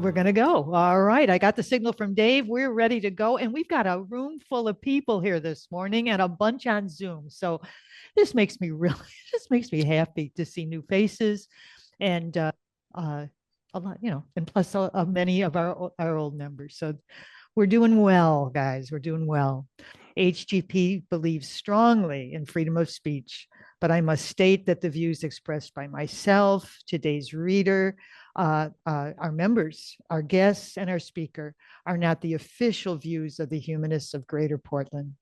We're going to go. All right. I got the signal from Dave. We're ready to go. And we've got a room full of people here this morning and a bunch on Zoom. So this makes me really, this makes me happy to see new faces and a lot, and plus many of our old members. So we're doing well, guys. We're doing well. HGP believes strongly in freedom of speech, but I must state that the views expressed by myself, today's reader, our members, our guests, and our speaker are not the official views of the humanists of Greater Portland.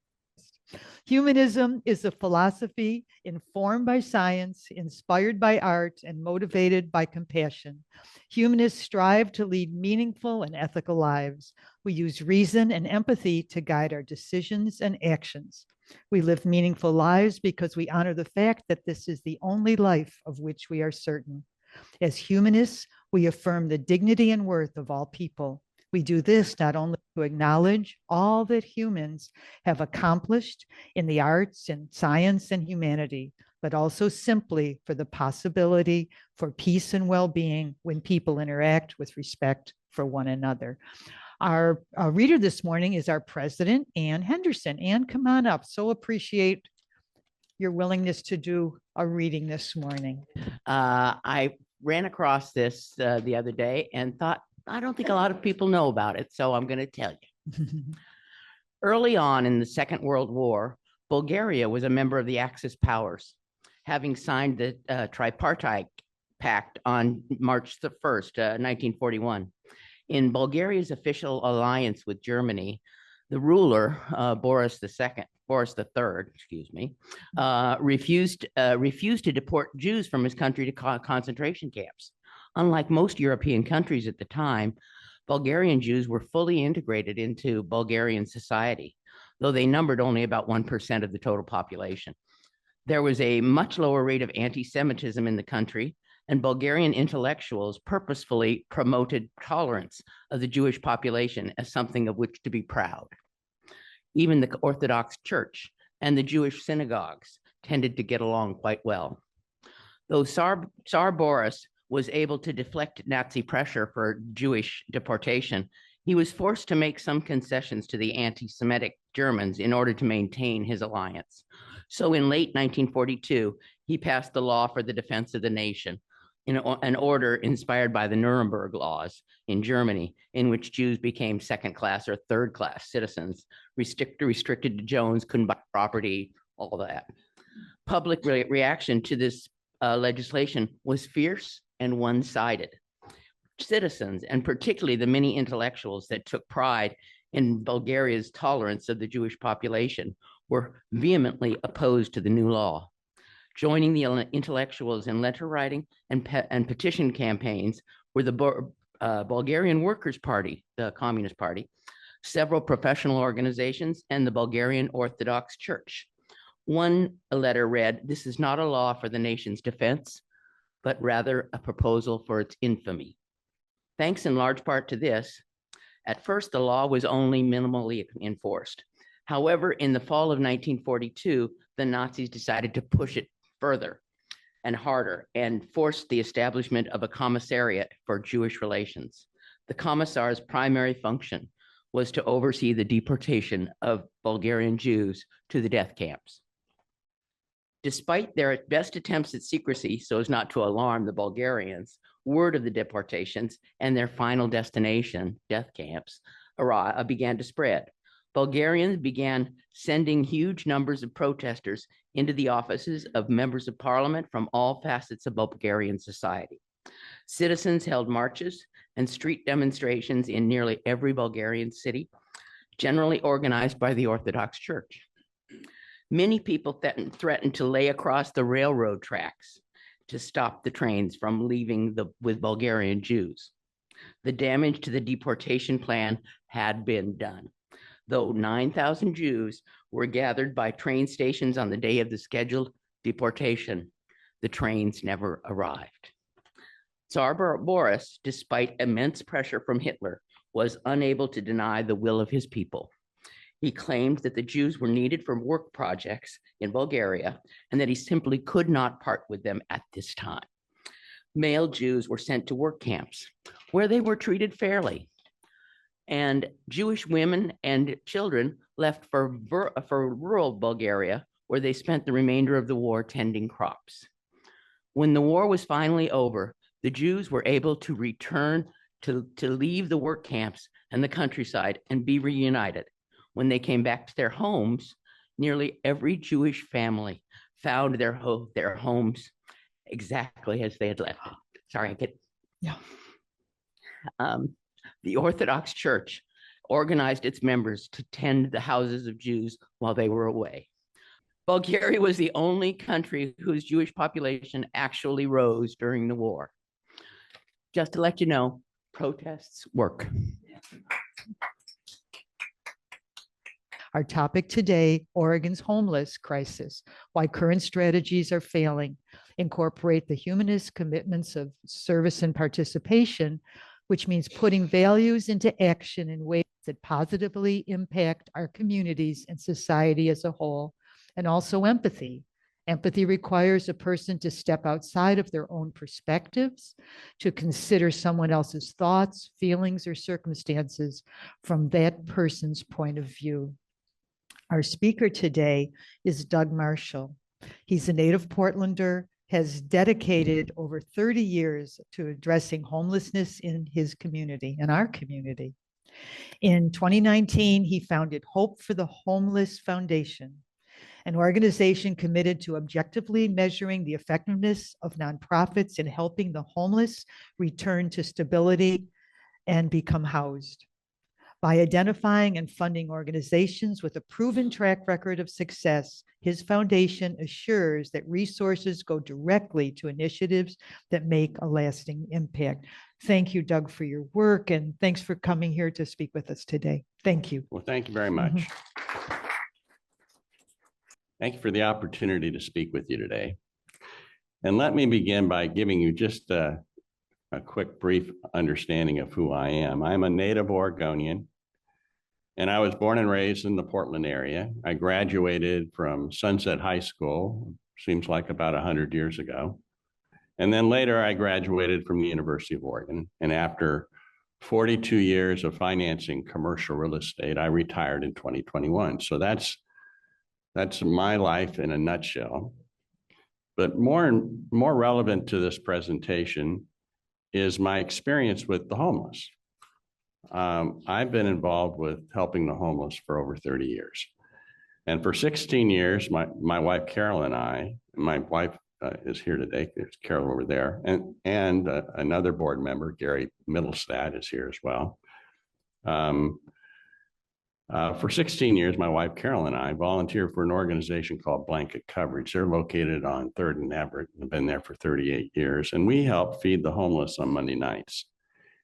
Humanism is a philosophy informed by science, inspired by art, and motivated by compassion. Humanists strive to lead meaningful and ethical lives. We use reason and empathy to guide our decisions and actions. We live meaningful lives because we honor the fact that this is the only life of which we are certain. As humanists, we affirm the dignity and worth of all people. We do this not only to acknowledge all that humans have accomplished in the arts and science and humanity, but also simply for the possibility for peace and well-being when people interact with respect for one another. Our reader this morning is our president, Ann Henderson. Ann, come on up. So appreciate your willingness to do a reading this morning. I ran across this the other day and thought, I don't think a lot of people know about it, so I'm going to tell you. Early on in the Second World War, Bulgaria was a member of the Axis powers, having signed the Tripartite Pact on March the 1st, 1941. In Bulgaria's official alliance with Germany, the ruler, Boris III, refused to deport Jews from his country to concentration camps. Unlike most European countries at the time, Bulgarian Jews were fully integrated into Bulgarian society, though they numbered only about 1% of the total population. There was a much lower rate of anti-Semitism in the country, and Bulgarian intellectuals purposefully promoted tolerance of the Jewish population as something of which to be proud. Even the Orthodox Church and the Jewish synagogues tended to get along quite well. Though Tsar Boris was able to deflect Nazi pressure for Jewish deportation, he was forced to make some concessions to the anti-Semitic Germans in order to maintain his alliance. So in late 1942, he passed the Law for the Defense of the Nation, an order inspired by the Nuremberg laws in Germany, in which Jews became second-class or third-class citizens, restricted to Jones, couldn't buy property, all that. Public reaction to this legislation was fierce and one-sided. Citizens, and particularly the many intellectuals that took pride in Bulgaria's tolerance of the Jewish population, were vehemently opposed to the new law. Joining the intellectuals in letter writing and petition campaigns were the Bulgarian Workers' Party, the Communist Party, several professional organizations, and the Bulgarian Orthodox Church. One letter read, "This is not a law for the nation's defense, but rather a proposal for its infamy." Thanks in large part to this, at first the law was only minimally enforced. However, in the fall of 1942, the Nazis decided to push it further and harder and forced the establishment of a commissariat for Jewish relations. The commissar's primary function was to oversee the deportation of Bulgarian Jews to the death camps. Despite their best attempts at secrecy so as not to alarm the Bulgarians, word of the deportations and their final destination, death camps, began to spread. Bulgarians began sending huge numbers of protesters into the offices of members of parliament from all facets of Bulgarian society. Citizens held marches and street demonstrations in nearly every Bulgarian city, generally organized by the Orthodox Church. Many people threatened to lay across the railroad tracks to stop the trains from leaving with Bulgarian Jews. The damage to the deportation plan had been done. Though 9,000 Jews were gathered by train stations on the day of the scheduled deportation, the trains never arrived. Tsar Boris, despite immense pressure from Hitler, was unable to deny the will of his people. He claimed that the Jews were needed for work projects in Bulgaria and that he simply could not part with them at this time. Male Jews were sent to work camps, where they were treated fairly. And Jewish women and children left for rural Bulgaria, where they spent the remainder of the war tending crops. When the war was finally over, the Jews were able to return to leave the work camps and the countryside and be reunited. When they came back to their homes, nearly every Jewish family found their homes exactly as they had left it. Sorry, I get. Yeah. The Orthodox Church organized its members to tend the houses of Jews while they were away. Bulgaria was the only country whose Jewish population actually rose during the war. Just to let you know, protests work. Our topic today, Oregon's homeless crisis, why current strategies are failing, incorporate the humanist commitments of service and participation, which means putting values into action in ways that positively impact our communities and society as a whole, and also empathy. Empathy requires a person to step outside of their own perspectives, to consider someone else's thoughts, feelings, or circumstances from that person's point of view. Our speaker today is Doug Marshall. He's a native Portlander, has dedicated over 30 years to addressing homelessness in his community, in our community. In 2019, he founded Hope for the Homeless Foundation, an organization committed to objectively measuring the effectiveness of nonprofits in helping the homeless return to stability and become housed. By identifying and funding organizations with a proven track record of success, his foundation assures that resources go directly to initiatives that make a lasting impact. Thank you, Doug, for your work, and thanks for coming here to speak with us today. Thank you. Well, thank you very much. Thank you for the opportunity to speak with you today. And let me begin by giving you just a quick, brief understanding of who I am. I'm a native Oregonian, and I was born and raised in the Portland area. I graduated from Sunset High School, seems like about 100 years ago. And then later I graduated from the University of Oregon. And after 42 years of financing commercial real estate, I retired in 2021. So that's my life in a nutshell. But more relevant to this presentation is my experience with the homeless. I've been involved with helping the homeless for over 30 years. And for 16 years, my wife, Carol, and I, my wife is here today, there's Carol over there, and another board member, Gary Middlestad, is here as well. For 16 years, my wife, Carol, and I volunteered for an organization called Blanket Coverage. They're located on 3rd and Everett. I've been there for 38 years, and we help feed the homeless on Monday nights.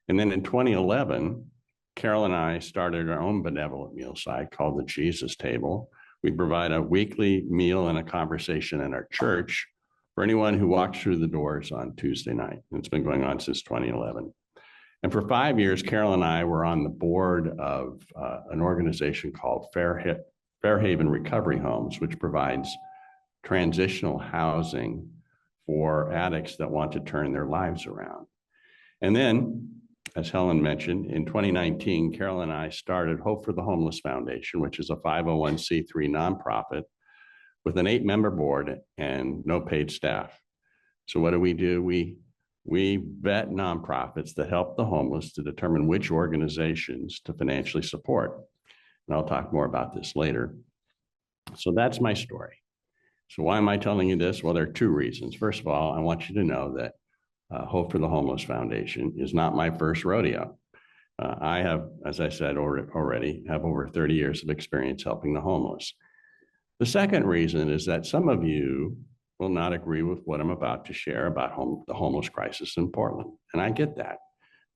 And then in 2011, Carol and I started our own benevolent meal site called the Jesus Table. We provide a weekly meal and a conversation in our church for anyone who walks through the doors on Tuesday night. It's been going on since 2011. And for 5 years, Carol and I were on the board of an organization called Fairhaven Recovery Homes, which provides transitional housing for addicts that want to turn their lives around. And then, as Helen mentioned, in 2019, Carol and I started Hope for the Homeless Foundation, which is a 501c3 nonprofit with an 8-member board and no paid staff. So what do? We vet nonprofits that help the homeless to determine which organizations to financially support. And I'll talk more about this later. So that's my story. So why am I telling you this? Well, there are 2 reasons. First of all, I want you to know that Hope for the Homeless Foundation is not my first rodeo. I have, as I said already, have over 30 years of experience helping the homeless. The second reason is that some of you will not agree with what I'm about to share about the homeless crisis in Portland. And I get that.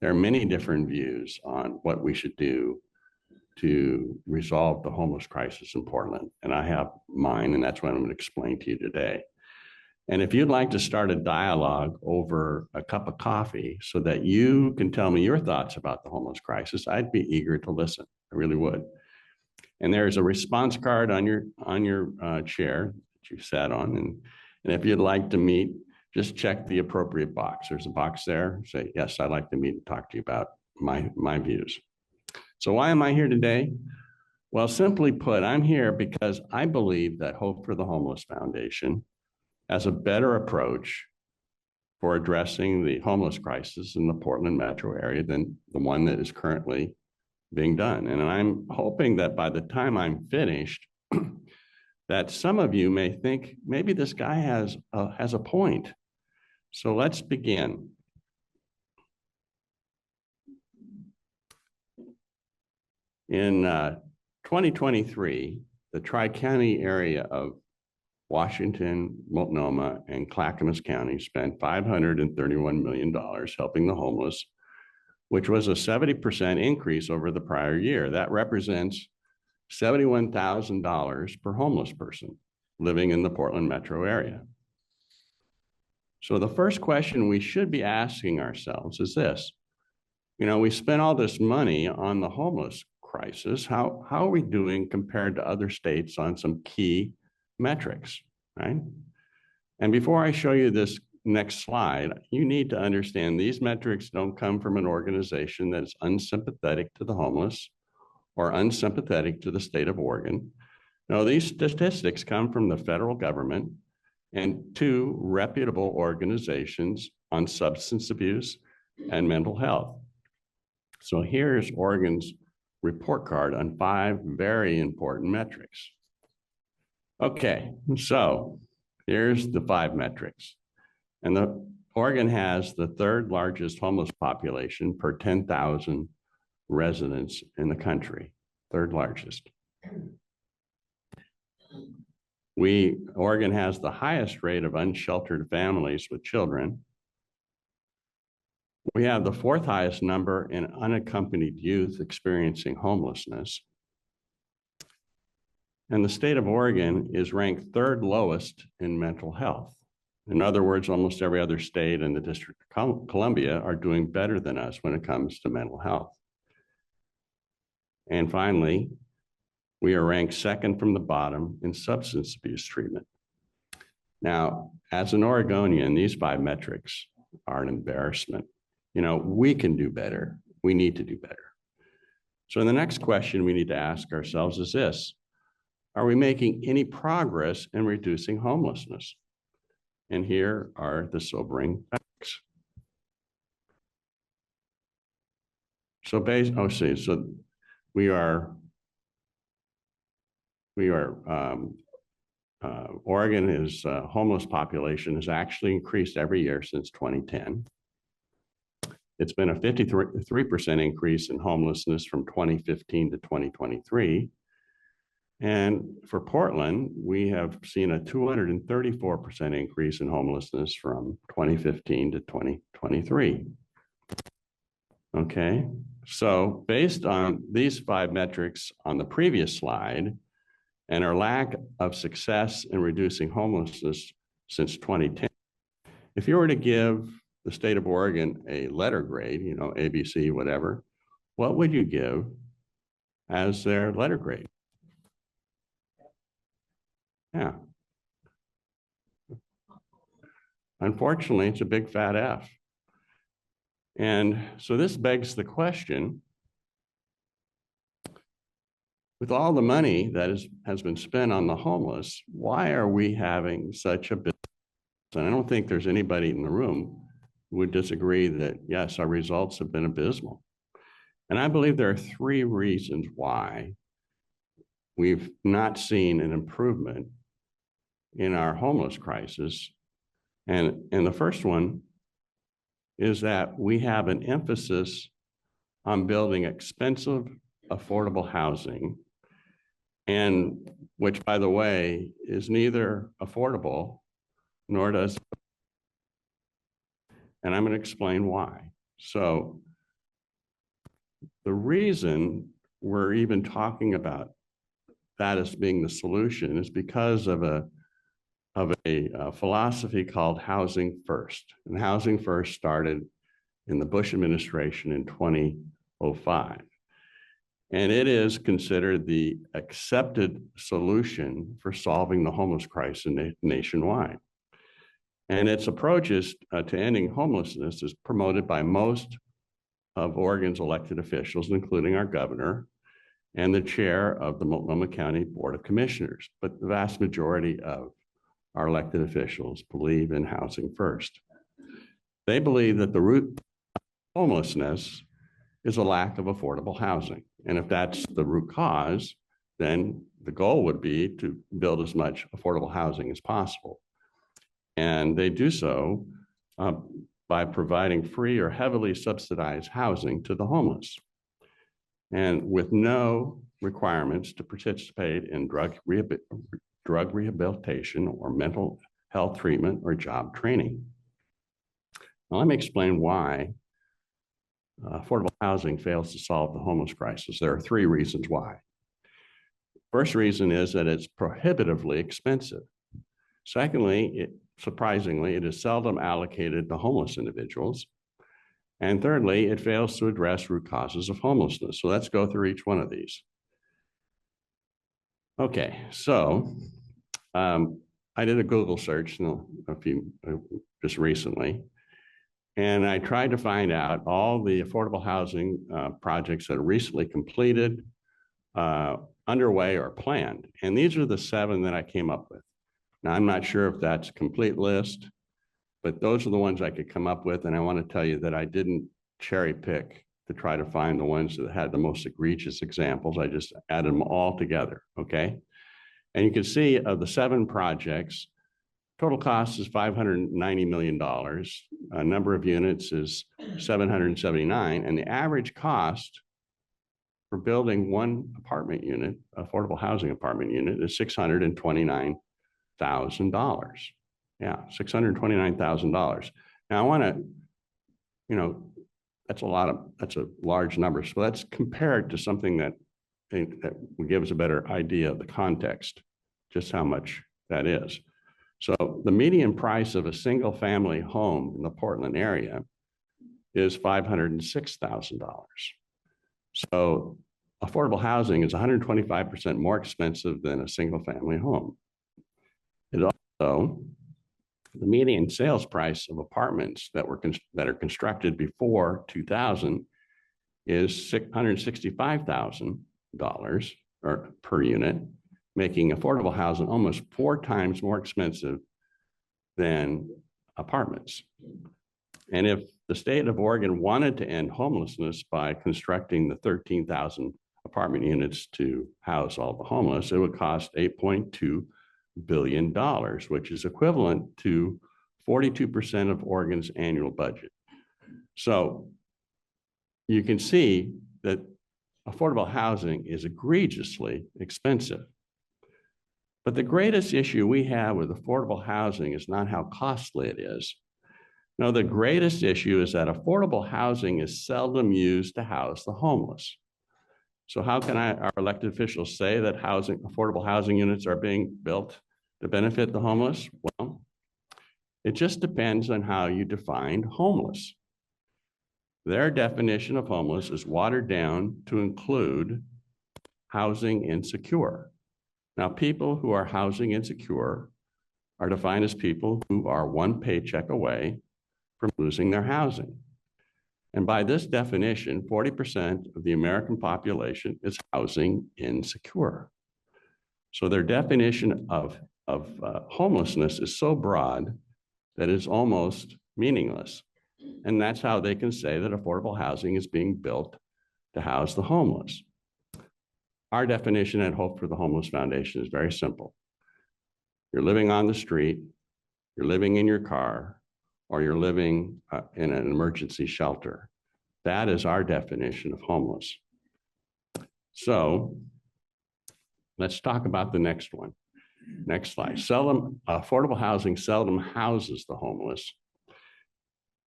There are many different views on what we should do to resolve the homeless crisis in Portland. And I have mine, and that's what I'm going to explain to you today. And if you'd like to start a dialogue over a cup of coffee so that you can tell me your thoughts about the homeless crisis, I'd be eager to listen. I really would. And there's a response card on your chair that you sat on. And if you'd like to meet, just check the appropriate box. There's a box there. Say, yes, I'd like to meet and talk to you about my views. So why am I here today? Well, simply put, I'm here because I believe that Hope for the Homeless Foundation has a better approach for addressing the homeless crisis in the Portland metro area than the one that is currently being done. And I'm hoping that by the time I'm finished, that some of you may think maybe this guy has a point. So let's begin. In 2023, the Tri-County area of Washington, Multnomah, and Clackamas County spent $531 million helping the homeless, which was a 70% increase over the prior year. That represents $71,000 per homeless person living in the Portland metro area. So the first question we should be asking ourselves is this. We spent all this money on the homeless crisis. How are we doing compared to other states on some key metrics, right? And before I show you this next slide, you need to understand these metrics don't come from an organization that is unsympathetic to the homeless or unsympathetic to the state of Oregon. No, these statistics come from the federal government and two reputable organizations on substance abuse and mental health. So here's Oregon's report card on 5 very important metrics. Okay, so here's the 5 metrics. And Oregon has the 3rd largest homeless population per 10,000 residents in the country, 3rd largest. Oregon has the highest rate of unsheltered families with children. We have the 4th highest number in unaccompanied youth experiencing homelessness. And the state of Oregon is ranked 3rd lowest in mental health. In other words, almost every other state in the District of Columbia are doing better than us when it comes to mental health. And finally, we are ranked 2nd from the bottom in substance abuse treatment. Now, as an Oregonian, these 5 metrics are an embarrassment. We can do better. We need to do better. So the next question we need to ask ourselves is this: are we making any progress in reducing homelessness? And here are the sobering facts. So Oregon's homeless population has actually increased every year since 2010. It's been a 53% increase in homelessness from 2015 to 2023. And for Portland, we have seen a 234% increase in homelessness from 2015 to 2023. Okay, so based on these 5 metrics on the previous slide and our lack of success in reducing homelessness since 2010, if you were to give the state of Oregon a letter grade, ABC, whatever, what would you give as their letter grade? Yeah. Unfortunately, it's a big fat F. And so this begs the question, with all the money that has been spent on the homeless, why are we having such a business? And I don't think there's anybody in the room who would disagree that, yes, our results have been abysmal. And I believe there are 3 reasons why we've not seen an improvement in our homeless crisis. And the first one is that we have an emphasis on building expensive, affordable housing, and which, by the way, is neither affordable nor does. And I'm going to explain why. So the reason we're even talking about that as being the solution is because of a philosophy called Housing First. And Housing First started in the Bush administration in 2005. And it is considered the accepted solution for solving the homeless crisis nationwide. And its approaches to ending homelessness is promoted by most of Oregon's elected officials, including our governor and the chair of the Multnomah County Board of Commissioners. But the vast majority of our elected officials believe in housing first. They believe that the root of homelessness is a lack of affordable housing. And if that's the root cause, then the goal would be to build as much affordable housing as possible. And they do so by providing free or heavily subsidized housing to the homeless, and with no requirements to participate in drug rehabilitation or mental health treatment or job training. Now, let me explain why affordable housing fails to solve the homeless crisis. There are three reasons why. First reason is that it's prohibitively expensive. Secondly, surprisingly, it is seldom allocated to homeless individuals. And thirdly, it fails to address root causes of homelessness. So let's go through each one of these. Okay, so I did a Google search just recently, and I tried to find out all the affordable housing projects that are recently completed, underway, or planned. And these are the 7 that I came up with. Now, I'm not sure if that's a complete list, but those are the ones I could come up with. And I want to tell you that I didn't cherry pick to try to find the ones that had the most egregious examples. I just added them all together, okay? And you can see of the 7 projects, total cost is $590 million. Number of units is 779. And the average cost for building one apartment unit, affordable housing apartment unit, is $629,000. Yeah, $629,000. Now I want to, that's a large number. So let's compare it to something that will give us a better idea of the context, just how much that is. So the median price of a single family home in the Portland area is $506,000. So affordable housing is 125% more expensive than a single family home. It also, the median sales price of apartments that are constructed before 2000 is $665,000 per unit, making affordable housing almost 4 times more expensive than apartments. And if the state of Oregon wanted to end homelessness by constructing the 13,000 apartment units to house all the homeless, it would cost $8.2 billion, which is equivalent to 42% of Oregon's annual budget. So you can see that affordable housing is egregiously expensive. But the greatest issue we have with affordable housing is not how costly it is. No, the greatest issue is that affordable housing is seldom used to house the homeless. So how can our elected officials say that affordable housing units are being built to benefit the homeless? Well, it just depends on how you define homeless. Their definition of homeless is watered down to include housing insecure. Now, people who are housing insecure are defined as people who are one paycheck away from losing their housing. And by this definition, 40% of the American population is housing insecure. So their definition of homelessness is so broad that it's almost meaningless. And that's how they can say that affordable housing is being built to house the homeless. Our definition at Hope for the Homeless Foundation is very simple. You're living on the street, you're living in your car, or you're living in an emergency shelter. That is our definition of homeless. So let's talk about the next one. Next slide. Affordable housing seldom houses the homeless.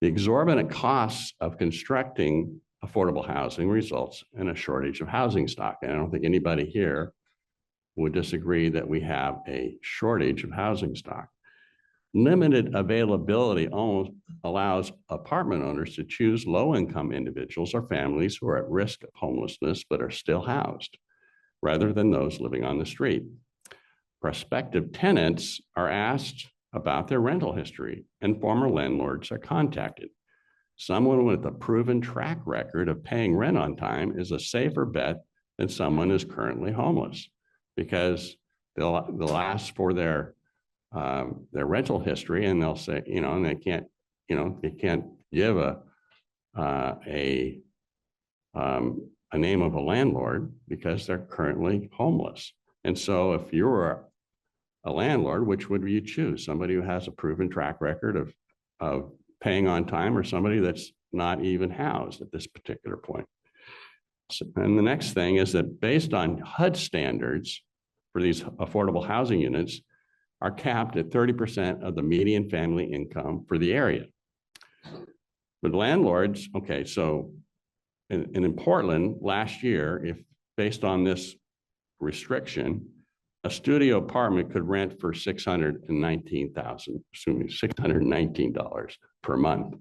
The exorbitant costs of constructing affordable housing results in a shortage of housing stock. And I don't think anybody here would disagree that we have a shortage of housing stock. Limited availability almost allows apartment owners to choose low-income individuals or families who are at risk of homelessness but are still housed, rather than those living on the street. Prospective tenants are asked about their rental history, and former landlords are contacted. Someone with a proven track record of paying rent on time is a safer bet than someone who's currently homeless, because they'll ask for their rental history, and they'll say, and they can't give a name of a landlord because they're currently homeless. And so if you're a landlord, which would you choose? Somebody who has a proven track record of paying on time, or somebody that's not even housed at this particular point? And the next thing is that based on HUD standards for these affordable housing units are capped at 30% of the median family income for the area. But landlords, okay, so in Portland last year, if based on this restriction, a studio apartment could rent for $619 per month.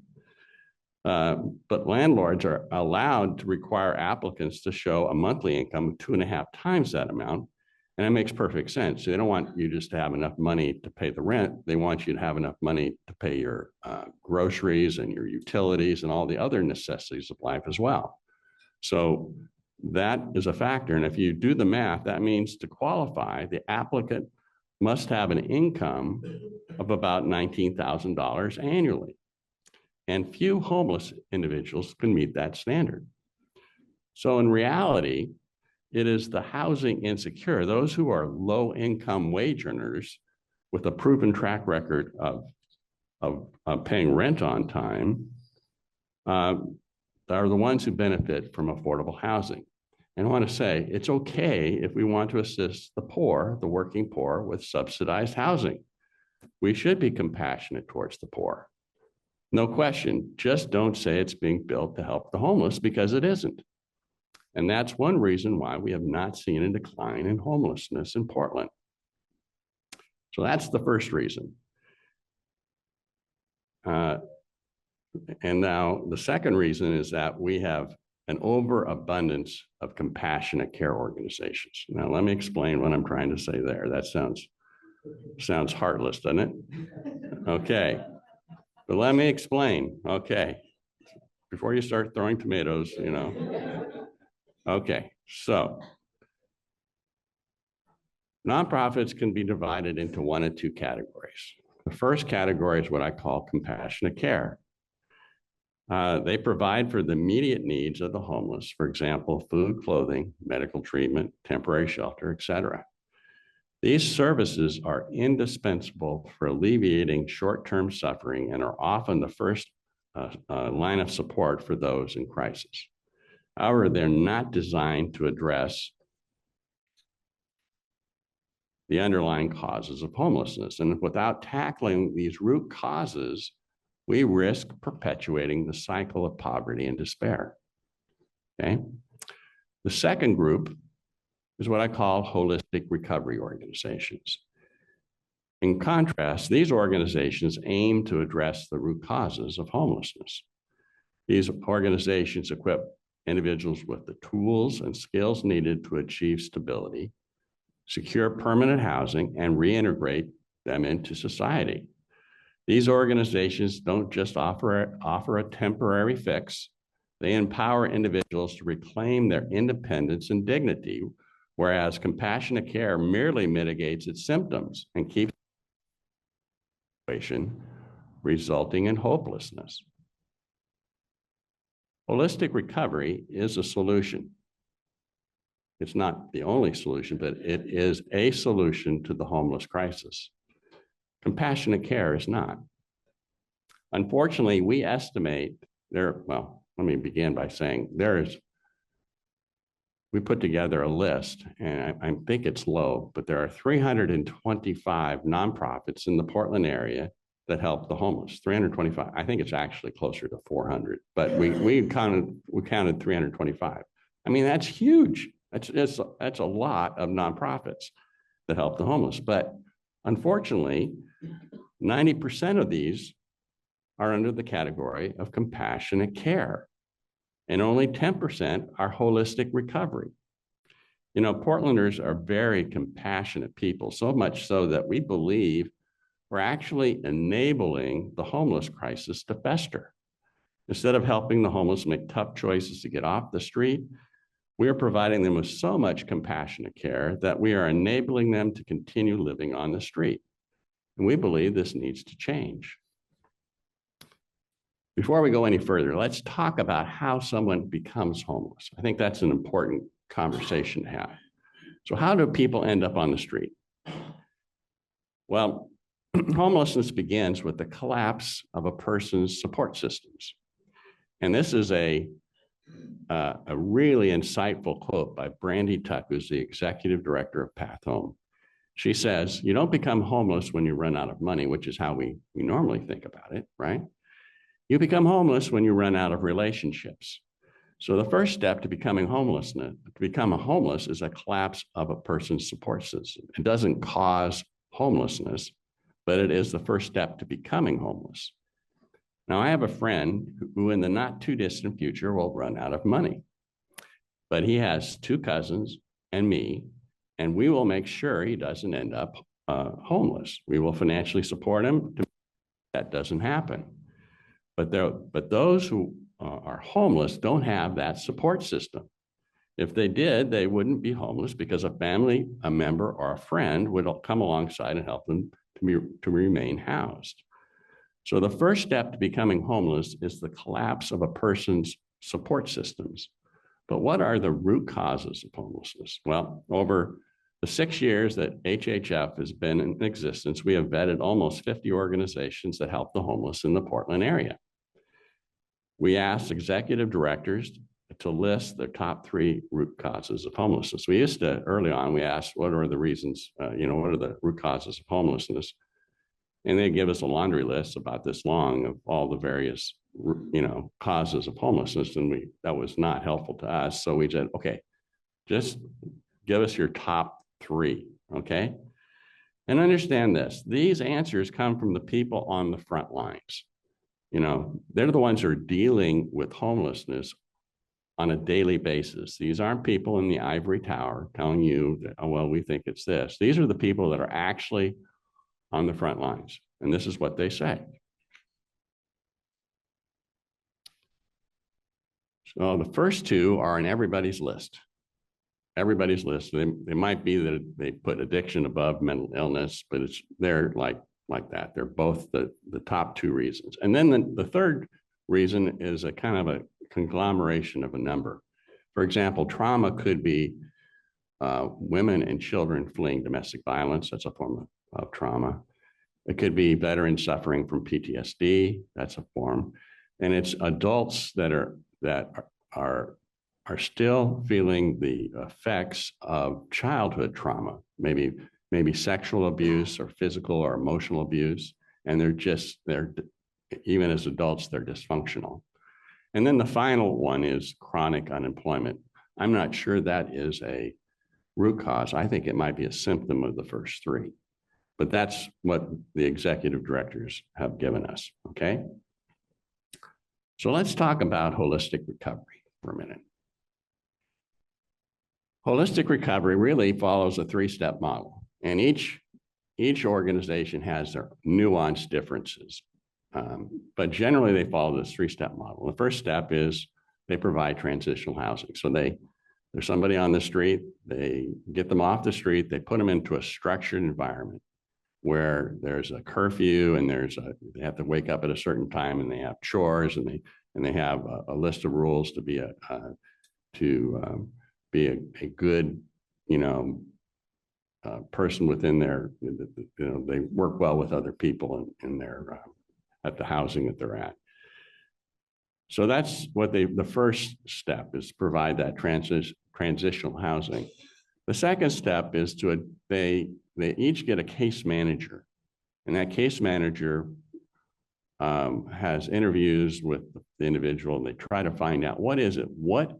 But landlords are allowed to require applicants to show a monthly income of 2.5 times that amount. And that makes perfect sense. They don't want you just to have enough money to pay the rent. They want you to have enough money to pay your groceries and your utilities and all the other necessities of life as well. So that is a factor. And if you do the math, that means to qualify, the applicant must have an income of about $19,000 annually. And few homeless individuals can meet that standard. So in reality, it is the housing insecure, those who are low income wage earners with a proven track record of paying rent on time, are the ones who benefit from affordable housing. And I want to say, it's okay if we want to assist the poor, the working poor, with subsidized housing. We should be compassionate towards the poor. No question, just don't say it's being built to help the homeless, because it isn't. And that's one reason why we have not seen a decline in homelessness in Portland. So that's the first reason. And now the second reason is that we have an overabundance of compassionate care organizations. Now, let me explain what I'm trying to say there. That sounds heartless, doesn't it? Okay, but let me explain. Okay, before you start throwing tomatoes, Okay, so nonprofits can be divided into one of two categories. The first category is what I call compassionate care. They provide for the immediate needs of the homeless, for example, food, clothing, medical treatment, temporary shelter, etc. These services are indispensable for alleviating short-term suffering and are often the first line of support for those in crisis. However, they're not designed to address the underlying causes of homelessness. And without tackling these root causes, we risk perpetuating the cycle of poverty and despair. Okay. The second group is what I call holistic recovery organizations. In contrast, these organizations aim to address the root causes of homelessness. These organizations equip individuals with the tools and skills needed to achieve stability, secure permanent housing, and reintegrate them into society. These organizations don't just offer a temporary fix. They empower individuals to reclaim their independence and dignity, whereas compassionate care merely mitigates its symptoms and keeps the situation resulting in hopelessness. Holistic recovery is a solution. It's not the only solution, but it is a solution to the homeless crisis. Compassionate care is not. Unfortunately, we estimate well, let me begin by saying we put together a list, and I think it's low, but there are 325 nonprofits in the Portland area that help the homeless. 325. I think it's actually closer to 400, but we counted 325. I mean, that's huge. That's a lot of nonprofits that help the homeless. But unfortunately, 90% of these are under the category of compassionate care, and only 10% are holistic recovery. Portlanders are very compassionate people, so much so that we believe we're actually enabling the homeless crisis to fester. Instead of helping the homeless make tough choices to get off the street, we are providing them with so much compassionate care that we are enabling them to continue living on the street. And we believe this needs to change. Before we go any further, let's talk about how someone becomes homeless. I think that's an important conversation to have. So how do people end up on the street? Well, homelessness begins with the collapse of a person's support systems. And this is a really insightful quote by Brandy Tuck, who's the executive director of Path Home. She says, you don't become homeless when you run out of money, which is how we normally think about it, right? You become homeless when you run out of relationships. So the first step to become homeless is a collapse of a person's support system. It doesn't cause homelessness, but it is the first step to becoming homeless. Now, I have a friend who in the not too distant future will run out of money, but he has 2 cousins and me, and we will make sure he doesn't end up homeless. We will financially support him to that doesn't happen. But those who are homeless don't have that support system. If they did, they wouldn't be homeless because a family, a member, or a friend would come alongside and help them to remain housed. So the first step to becoming homeless is the collapse of a person's support systems. But what are the root causes of homelessness? Well, over the 6 years that HHF has been in existence, we have vetted almost 50 organizations that help the homeless in the Portland area. We asked executive directors to list their top 3 root causes of homelessness. We used to, early on, we asked, what are the reasons, what are the root causes of homelessness? And they give us a laundry list about this long of all the various, causes of homelessness. And that was not helpful to us. So we said, okay, just give us your top 3, okay? And understand this, these answers come from the people on the front lines. They're the ones who are dealing with homelessness on a daily basis. These aren't people in the ivory tower telling you that, oh, well, we think it's this. These are the people that are actually on the front lines. And this is what they say. So the first 2 are in everybody's list. Everybody's list. They might be that they put addiction above mental illness, but they're like that. They're both the top 2 reasons. And then the third reason is a kind of a conglomeration of a number. For example, trauma could be women and children fleeing domestic violence. That's a form of trauma. It could be veterans suffering from PTSD. That's a form. And it's adults that are still feeling the effects of childhood trauma, maybe sexual abuse or physical or emotional abuse. And they're even as adults, they're dysfunctional. And then the final one is chronic unemployment. I'm not sure that is a root cause. I think it might be a symptom of the first 3. But that's what the executive directors have given us, okay? So let's talk about holistic recovery for a minute. Holistic recovery really follows a 3-step model, and each organization has their nuanced differences. But generally they follow this 3-step model. The first step is they provide transitional housing. So there's somebody on the street, they get them off the street, they put them into a structured environment where there's a curfew and they have to wake up at a certain time and they have chores and they have a list of rules to be a good, person within their, they work well with other people in their, at the housing that they're at. So that's what the first step is, provide that transitional housing. The second step is they each get a case manager, and that case manager has interviews with the individual, and they try to find out what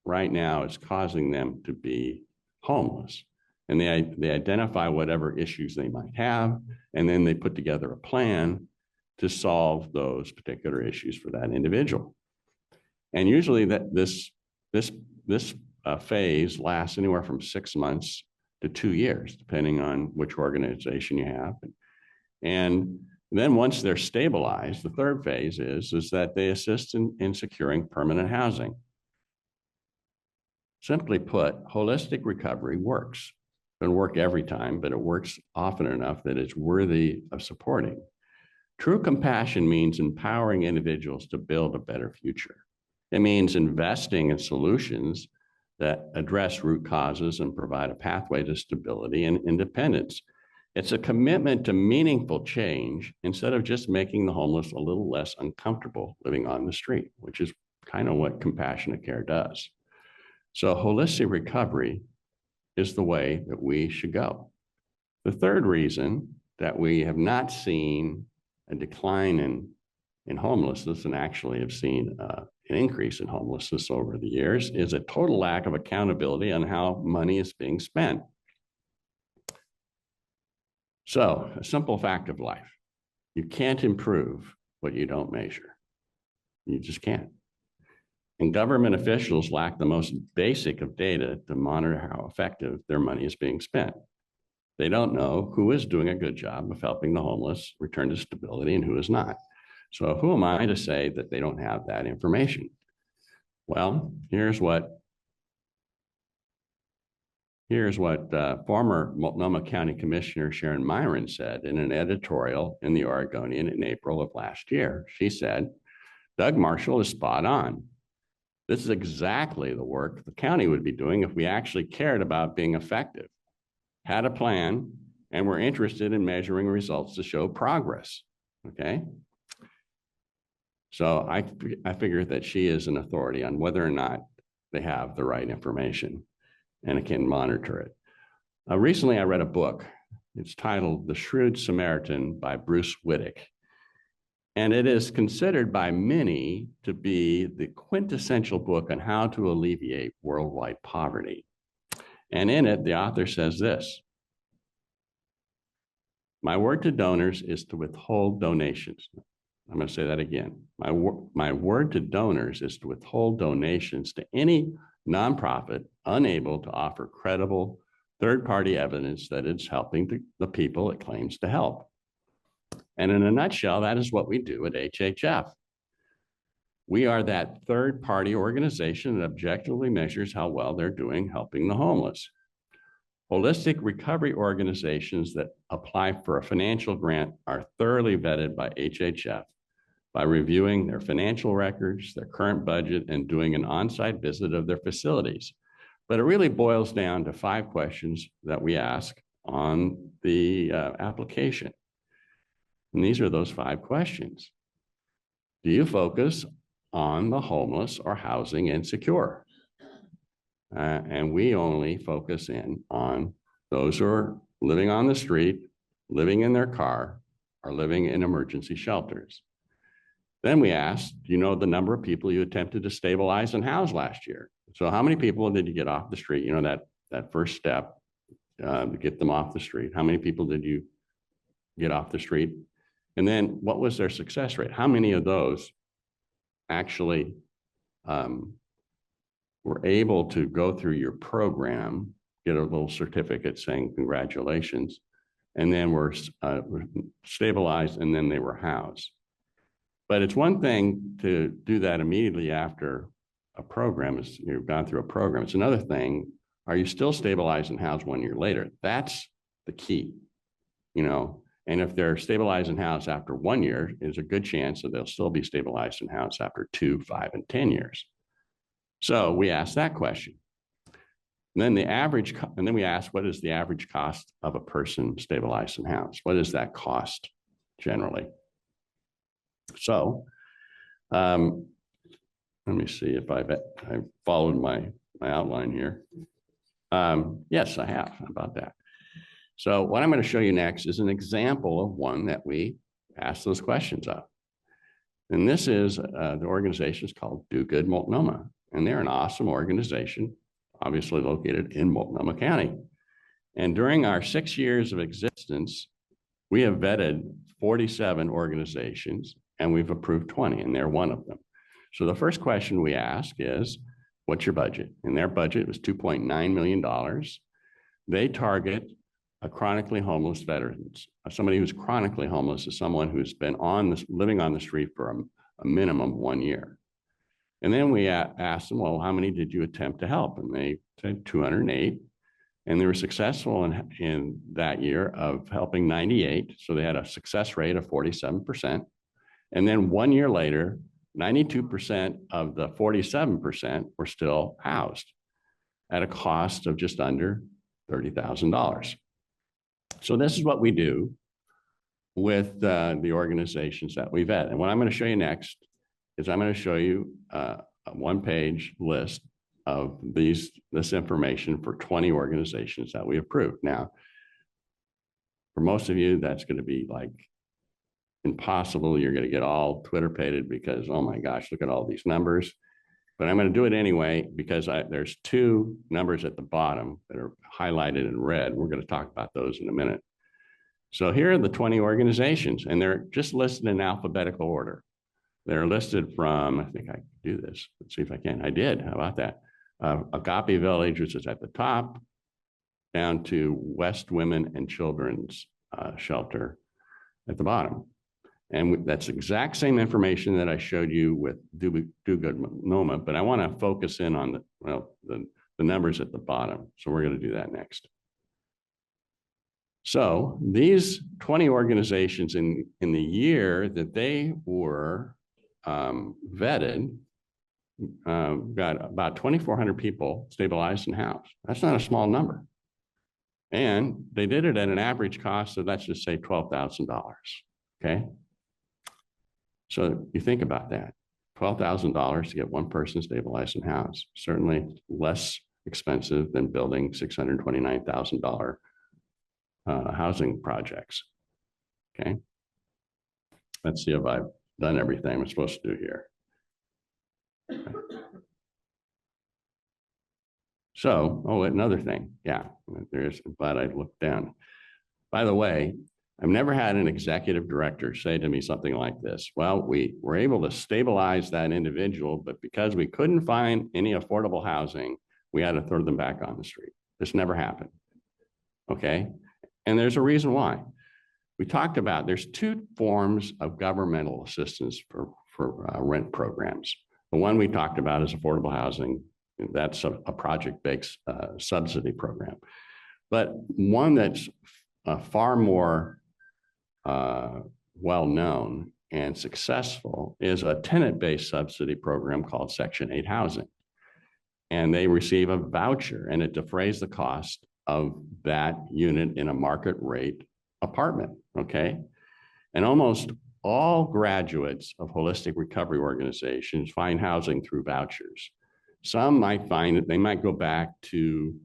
right now is causing them to be homeless. And they identify whatever issues they might have, and then they put together a plan to solve those particular issues for that individual. And usually this phase lasts anywhere from 6 months to 2 years, depending on which organization you have. And then once they're stabilized, the third phase is that they assist in securing permanent housing. Simply put, holistic recovery works. It doesn't work every time, but it works often enough that it's worthy of supporting. True compassion means empowering individuals to build a better future. It means investing in solutions that address root causes and provide a pathway to stability and independence. It's a commitment to meaningful change instead of just making the homeless a little less uncomfortable living on the street, which is kind of what compassionate care does. So holistic recovery is the way that we should go. The third reason that we have not seen a decline in homelessness and actually have seen an increase in homelessness over the years is a total lack of accountability on how money is being spent. So, a simple fact of life, you can't improve what you don't measure. You just can't. And government officials lack the most basic of data to monitor how effective their money is being spent. They don't know who is doing a good job of helping the homeless return to stability and who is not. So who am I to say that they don't have that information? Well, here's what former Multnomah County Commissioner Sharon Myron said in an editorial in the Oregonian in April of last year. She said, Doug Marshall is spot on. This is exactly the work the county would be doing if we actually cared about being effective, had a plan, and were interested in measuring results to show progress, okay? So I figure that she is an authority on whether or not they have the right information and can monitor it. Recently, I read a book. It's titled The Shrewd Samaritan by Bruce Wittick. And it is considered by many to be the quintessential book on how to alleviate worldwide poverty. And in it, the author says this: my word to donors is to withhold donations. I'm going to say that again. My word to donors is to withhold donations to any nonprofit unable to offer credible third-party evidence that it's helping the people it claims to help. And in a nutshell, that is what we do at HHF. We are that third-party organization that objectively measures how well they're doing helping the homeless. Holistic recovery organizations that apply for a financial grant are thoroughly vetted by HHF by reviewing their financial records, their current budget, and doing an on-site visit of their facilities. But it really boils down to 5 questions that we ask on the application. And these are those 5 questions. Do you focus on the homeless or housing insecure? And we only focus in on those who are living on the street, living in their car, or living in emergency shelters. Then we asked, do you know the number of people you attempted to stabilize and house last year? So how many people did you get off the street? You know, that first step to get them off the street. How many people did you get off the street? And then what was their success rate? How many of those actually were able to go through your program, get a little certificate saying congratulations, and then were stabilized, and then they were housed? But it's one thing to do that immediately after a program, is you've gone through a program. It's another thing, are you still stabilized and housed 1 year later? That's the key, you know. And if they're stabilized and housed after 1 year, there's a good chance that they'll still be stabilized and housed after 2, 5, and 10 years. So we asked that question. And then we asked, what is the average cost of a person stabilized and housed? What is that cost generally? So let me see if I've followed my outline here. Yes, I have. How about that? So what I'm going to show you next is an example of one that we asked those questions of. And this is the organization is called Do Good Multnomah. And they're an awesome organization, obviously located in Multnomah County. And during our 6 years of existence, we have vetted 47 organizations, and we've approved 20, and they're one of them. So the first question we ask is, what's your budget? And their budget was $2.9 million. They target chronically homeless veterans. Somebody who's chronically homeless is someone who's been living on the street for a minimum of 1 year. And then we asked them, well, how many did you attempt to help? And they said 208. And they were successful in that year of helping 98. So they had a success rate of 47%. And then 1 year later, 92% of the 47% were still housed at a cost of just under $30,000. So this is what we do with the organizations that we vet. And what I'm going to show you next is I'm going to show you a one-page list of this information for 20 organizations that we approved. Now, for most of you, that's going to be like impossible. You're going to get all Twitter-pated because, oh my gosh, look at all these numbers. But I'm going to do it anyway because there's two numbers at the bottom that are highlighted in red. We're going to talk about those in a minute. So here are the 20 organizations, and they're just listed in alphabetical order. They're listed from, I think I can do this. Let's see if I can. I did. How about that? Agape Village, which is at the top, down to West Women and Children's Shelter at the bottom. And that's the exact same information that I showed you with Do Good Noma, but I want to focus in on the numbers at the bottom. So we're going to do that next. So these 20 organizations in the year that they were vetted, got about 2,400 people stabilized and housed. That's not a small number. And they did it at an average cost of, let's just say, $12,000, okay? So you think about that, $12,000 to get one person stabilized and housed, certainly less expensive than building $629,000 housing projects, okay? Let's see if I've done everything I'm supposed to do here. So, oh, another thing, yeah, there's, I'm glad I looked down. By the way, I've never had an executive director say to me something like this. Well, we were able to stabilize that individual, but because we couldn't find any affordable housing, we had to throw them back on the street. This never happened, okay? And there's a reason why. We talked about there's two forms of governmental assistance for rent programs. The one we talked about is affordable housing. That's a project-based subsidy program. But one that's far more well-known and successful is a tenant-based subsidy program called Section 8 housing. And they receive a voucher and it defrays the cost of that unit in a market rate apartment, okay? And almost all graduates of holistic recovery organizations find housing through vouchers. Some might find that they might go back to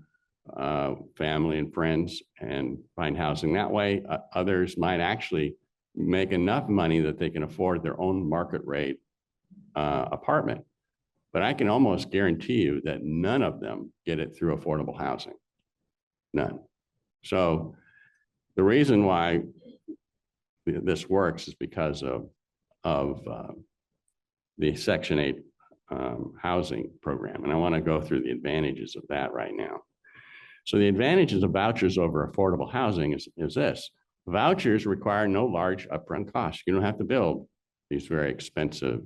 family and friends and find housing that way. Others might actually make enough money that they can afford their own market rate apartment. But I can almost guarantee you that none of them get it through affordable housing, none. So the reason why this works is because of the Section 8 housing program. And I want to go through the advantages of that right now. So the advantages of vouchers over affordable housing is this. Vouchers require no large upfront costs. You don't have to build these very expensive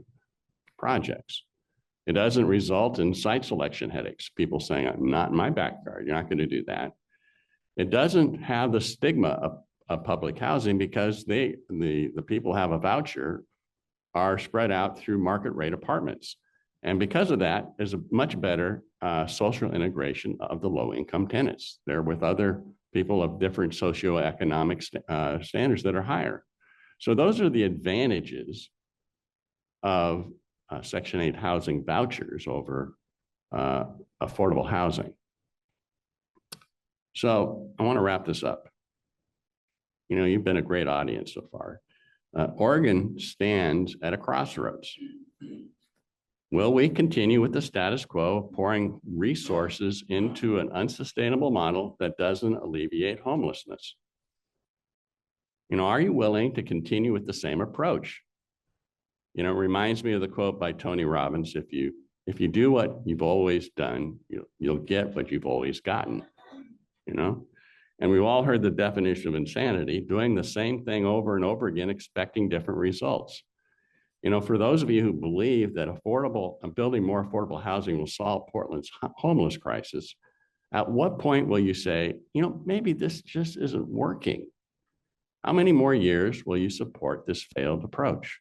projects. It doesn't result in site selection headaches. People saying, I'm not in my backyard. You're not going to do that. It doesn't have the stigma of public housing because the people who have a voucher are spread out through market rate apartments. And because of that, there's a much better social integration of the low-income tenants. They're with other people of different socioeconomic standards that are higher. So those are the advantages of Section 8 housing vouchers over affordable housing. So I want to wrap this up. You know, you've been a great audience so far. Oregon stands at a crossroads. Will we continue with the status quo of pouring resources into an unsustainable model that doesn't alleviate homelessness? You know, are you willing to continue with the same approach? You know, it reminds me of the quote by Tony Robbins, if you do what you've always done, you'll get what you've always gotten, you know? And we've all heard the definition of insanity, doing the same thing over and over again, expecting different results. You know, for those of you who believe that building more affordable housing will solve Portland's homeless crisis, at what point will you say, you know, maybe this just isn't working? How many more years will you support this failed approach?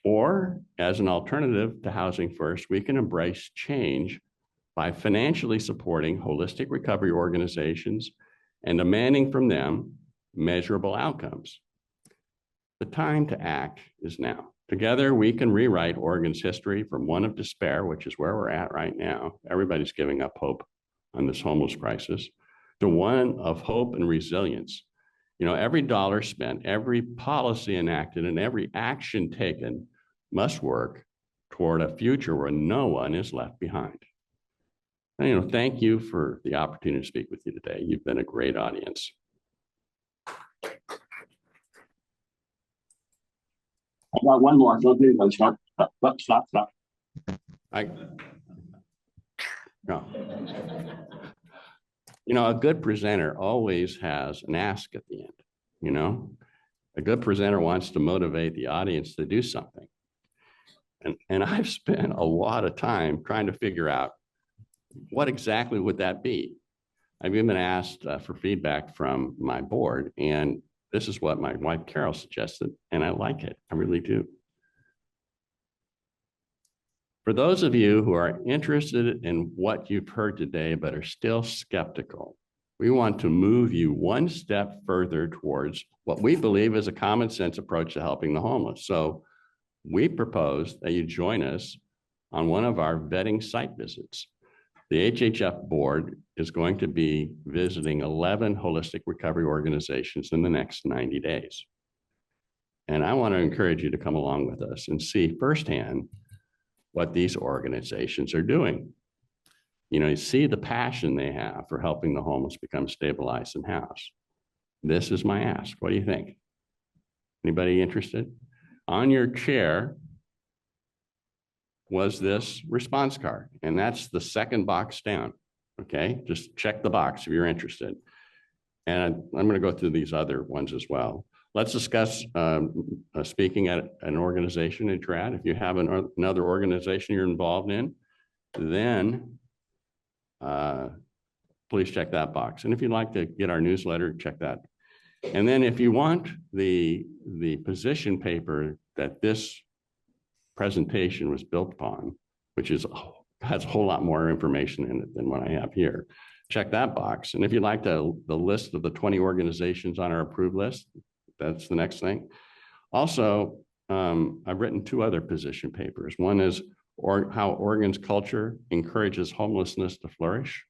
Or, as an alternative to Housing First, we can embrace change by financially supporting holistic recovery organizations and demanding from them measurable outcomes. The time to act is now. Together, we can rewrite Oregon's history from one of despair, which is where we're at right now. Everybody's giving up hope on this homeless crisis, to one of hope and resilience. You know, every dollar spent, every policy enacted, and every action taken must work toward a future where no one is left behind. And, you know, thank you for the opportunity to speak with you today. You've been a great audience. I got one more. Don't do it. Stop. Stop. No. You know, a good presenter always has an ask at the end. You know, a good presenter wants to motivate the audience to do something. And I've spent a lot of time trying to figure out what exactly would that be. I've even been asked for feedback from my board, and this is what my wife Carol suggested, and I like it. I really do. For those of you who are interested in what you've heard today but are still skeptical, we want to move you one step further towards what we believe is a common sense approach to helping the homeless. So we propose that you join us on one of our vetting site visits. The HHF board is going to be visiting 11 holistic recovery organizations in the next 90 days. And I want to encourage you to come along with us and see firsthand what these organizations are doing. You know, you see the passion they have for helping the homeless become stabilized and housed. This is my ask. What do you think? Anybody interested? On your chair was this response card, and that's the second box down. Okay, just check the box if you're interested. And I'm going to go through these other ones as well. Let's discuss speaking at an organization in TRAD. If you have another organization you're involved in, then please check that box. And if you'd like to get our newsletter, check that. And then if you want the position paper that this presentation was built upon, which has a whole lot more information in it than what I have here, check that box. And if you'd like the list of the 20 organizations on our approved list, that's the next thing. Also, I've written two other position papers. One is how Oregon's culture encourages homelessness to flourish.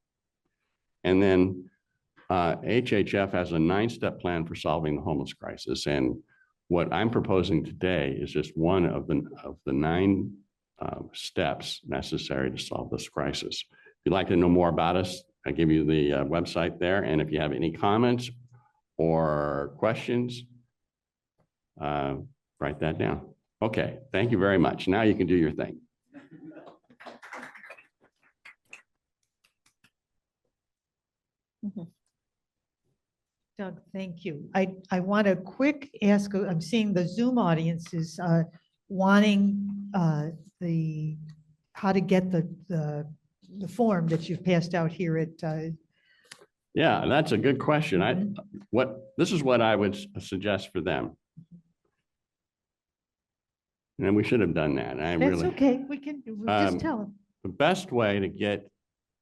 And then HHF has a 9-step plan for solving the homeless crisis. And what I'm proposing today is just one of the 9 steps necessary to solve this crisis. If you'd like to know more about us, I give you the website there. And if you have any comments or questions, write that down. Okay, thank you very much. Now you can do your thing. Doug, thank you. I want to quick ask, I'm seeing the Zoom audience is wanting how to get the form that you've passed out here at. Yeah, that's a good question. This is what I would suggest for them. And we should have done that. That's okay. We can just tell them. The best way to get,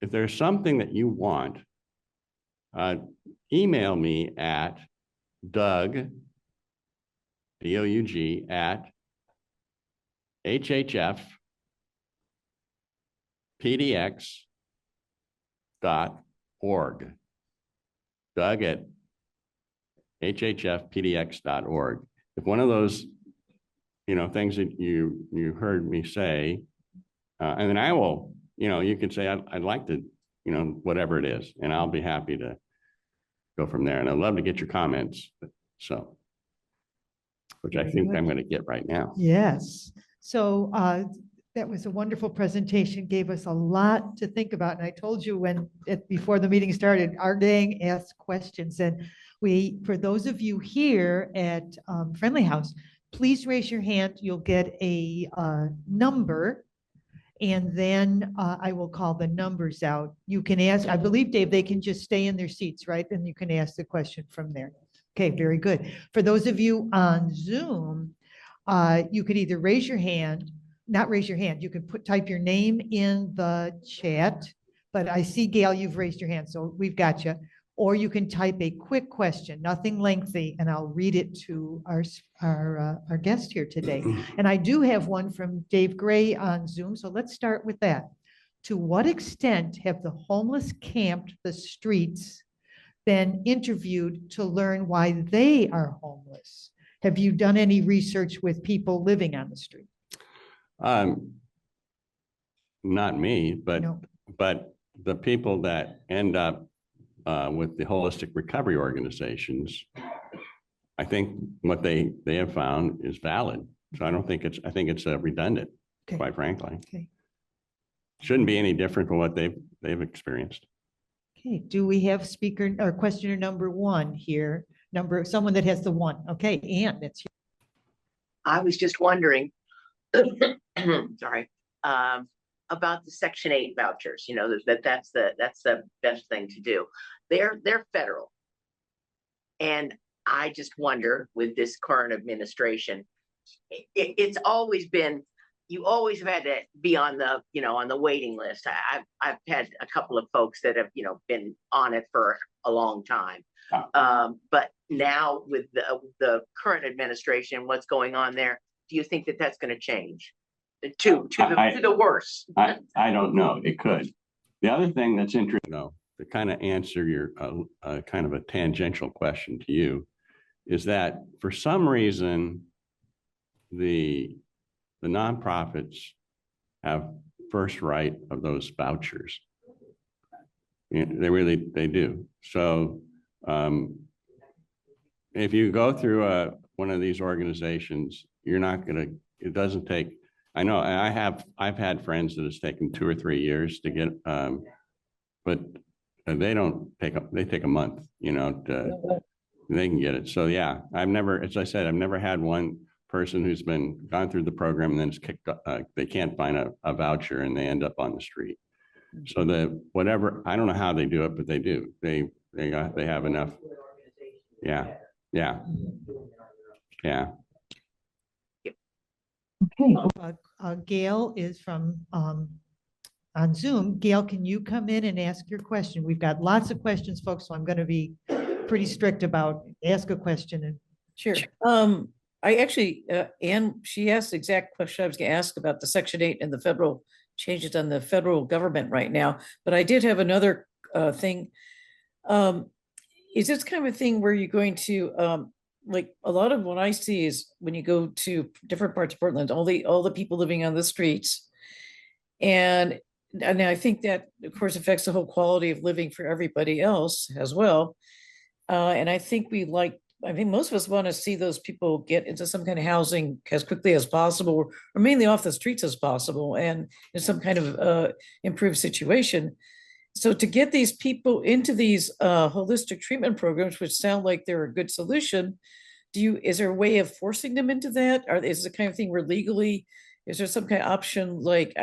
if there's something that you want, email me at Doug, D-O-U-G, at hhfpdx.org. Doug at hhfpdx.org. If one of those, things that you heard me say, and then I will, you can say, I'd like to, whatever it is, and I'll be happy to go from there. And I'd love to get your comments. So, which I think I'm going to get right now. Yes. So That was a wonderful presentation, gave us a lot to think about. And I told you before the meeting started, our gang asked questions. And for those of you here at Friendly House, please raise your hand. You'll get a number. And then I will call the numbers out. You can ask, I believe, Dave, they can just stay in their seats, right? And you can ask the question from there. Okay, very good. For those of you on Zoom, you could either raise your hand, not raise your hand. You can type your name in the chat, but I see, Gail, you've raised your hand, so we've got you. Or you can type a quick question, nothing lengthy, and I'll read it to our guest here today. And I do have one from Dave Gray on Zoom, so let's start with that. To what extent have the homeless camped the streets been interviewed to learn why they are homeless? Have you done any research with people living on the street? Not me, but No. but the people that end up with the holistic recovery organizations, I think what they have found is valid. So I think it's redundant, Okay. quite frankly. Okay. Shouldn't be any different from what they've experienced. Okay, do we have speaker or questioner number one here? Someone that has the one. Okay, Ann, that's you. I was just wondering, sorry, about the Section 8 vouchers. You know, that's the best thing to do. They're federal, and I just wonder, with this current administration, it's always been, you always have had to be on the waiting list. I've had a couple of folks that have been on it for a long time, but now with the current administration, what's going on there? Do you think that that's going to change to the worse? I don't know. It could. The other thing that's interesting, though, to kind of answer your kind of a tangential question to you, is that for some reason the nonprofits have first right of those vouchers. They do. So if you go through one of these organizations, you're not going to, it doesn't take, I know I've had friends that it's taken 2 or 3 years to get, but they take a month, they can get it. So yeah, as I said, I've never had one person who's gone through the program and then it's kicked up, they can't find a voucher and they end up on the street. So I don't know how they do it, but they do. They have enough. Yeah. Okay, Gail is from on Zoom. Gail, can you come in and ask your question? We've got lots of questions, folks, so I'm going to be pretty strict about ask a question. And sure. I actually, Ann, she asked the exact question I was going to ask about the Section 8 and the federal changes on the federal government right now. But I did have another thing. Is this kind of a thing where you're going to, like a lot of what I see is when you go to different parts of Portland, all the people living on the streets, and I think that of course affects the whole quality of living for everybody else as well. And I think most of us want to see those people get into some kind of housing as quickly as possible, or mainly off the streets as possible, and in some kind of improved situation. So to get these people into these holistic treatment programs, which sound like they're a good solution, is there a way of forcing them into that? Or is it the kind of thing where legally, is there some kind of option? Like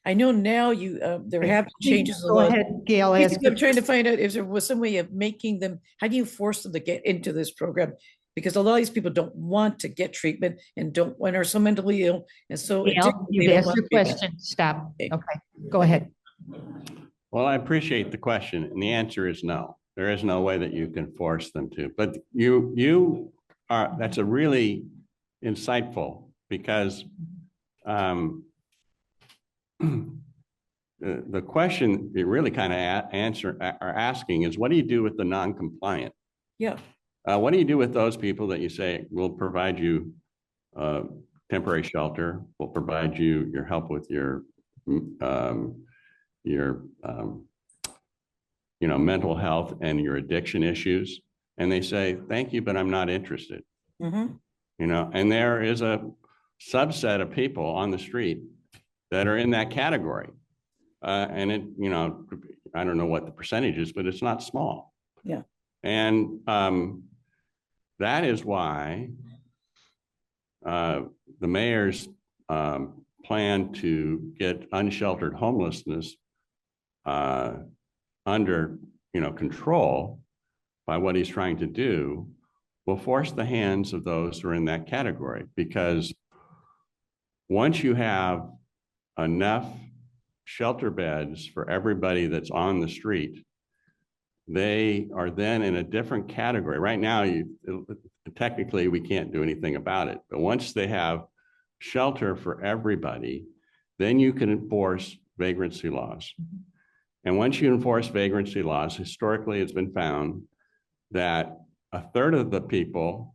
I know now there have been changes. Go ahead, Gail. I'm trying to find out if there was some way of making them, how do you force them to get into this program? Because a lot of these people don't want to get treatment and are so mentally ill. And so you've asked your question. Stop. Okay, go ahead. Well, I appreciate the question, and the answer is no. There is no way that you can force them to. But that's a really insightful, because the question you really kind of asking is, what do you do with the non-compliant? Yeah. What do you do with those people that you say will provide you temporary shelter, will provide you your help with your mental health and your addiction issues, and they say, thank you, but I'm not interested. Mm-hmm. And there is a subset of people on the street that are in that category. And it, you know, I don't know what the percentage is, but it's not small. Yeah. And that is why the mayor's plan to get unsheltered homelessness under, you know, control by what he's trying to do will force the hands of those who are in that category. Because once you have enough shelter beds for everybody that's on the street, they are then in a different category. Right now, technically we can't do anything about it, but once they have shelter for everybody, then you can enforce vagrancy laws. And once you enforce vagrancy laws, historically it's been found that a third of the people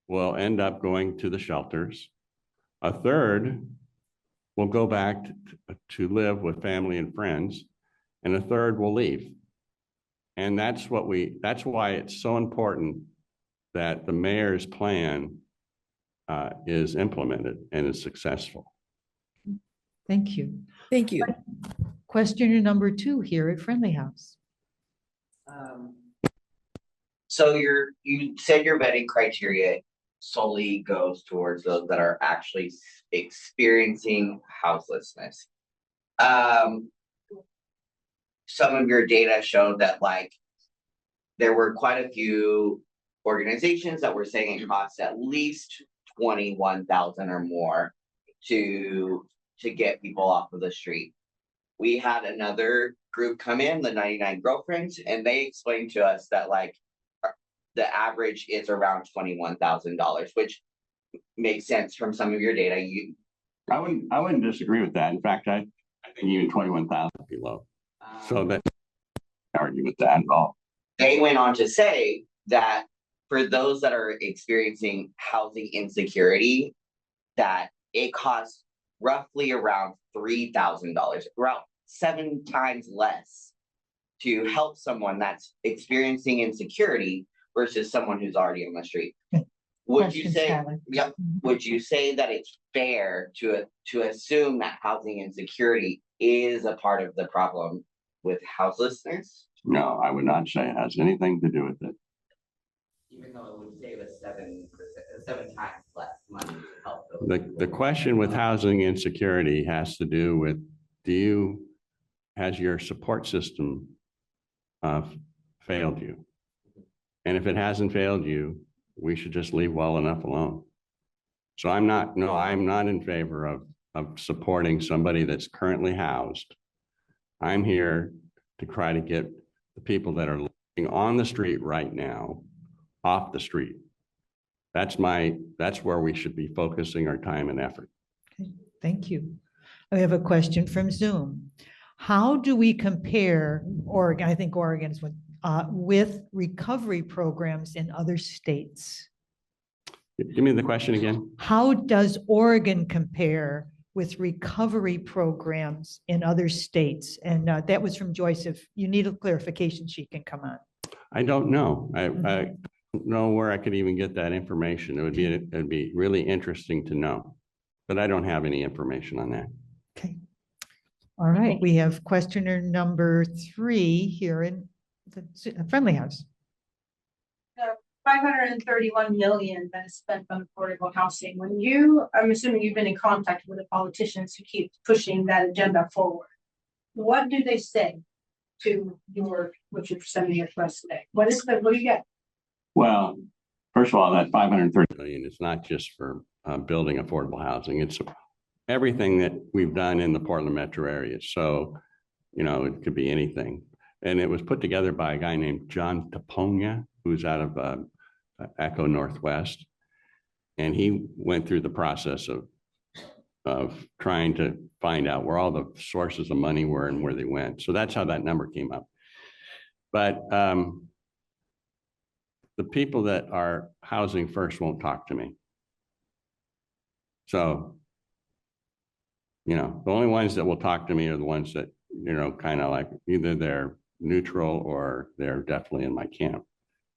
will end up going to the shelters. A third will go back to live with family and friends, and a third will leave. And that's why it's so important that the mayor's plan is implemented and is successful. Thank you. Thank you. Questioner number 2 here at Friendly House. So you said your vetting criteria solely goes towards those that are actually experiencing houselessness. Some of your data showed that like there were quite a few organizations that were saying it costs at least 21,000 or more to get people off of the street. We had another group come in, the 99 Girlfriends, and they explained to us that like the average is around $21,000, which makes sense from some of your data. I wouldn't disagree with that. In fact, I think even 21,000 would be low. So that I argue with that at all. They went on to say that for those that are experiencing housing insecurity, that it costs roughly around $3,000, around 7 times less to help someone that's experiencing insecurity versus someone who's already on the street. Would you say, yep, would you say that it's fair to assume that housing insecurity is a part of the problem with houselessness? No, I would not say it has anything to do with it. Even though it would save us 7 times less money to help those. The question with housing insecurity has to do with, has your support system failed you? And if it hasn't failed you, we should just leave well enough alone. So I'm not in favor of supporting somebody that's currently housed. I'm here to try to get the people that are living on the street right now off the street. That's where we should be focusing our time and effort. Okay, thank you. I have a question from Zoom. How do we compare Oregon, I think Oregon's with recovery programs in other states? Give me the question again. How does Oregon compare with recovery programs in other states? And that was from Joyce. If you need a clarification, she can come on. I don't know. I don't know where I could even get that information. It'd be really interesting to know, but I don't have any information on that. Okay. All right. We have questioner number 3 here in the Friendly House. 531 million that is spent on affordable housing. I'm assuming you've been in contact with the politicians who keep pushing that agenda forward. What do they say to what you're sending to us today? What do you get? Well, first of all, that 530 million is not just for building affordable housing. It's everything that we've done in the Portland metro area. So, you know, it could be anything. And it was put together by a guy named John Taponia, who's out of Echo Northwest. And he went through the process of trying to find out where all the sources of money were and where they went. So that's how that number came up. But the people that are housing first won't talk to me. So, you know, the only ones that will talk to me are the ones that, you know, kind of like either they're neutral or they're definitely in my camp.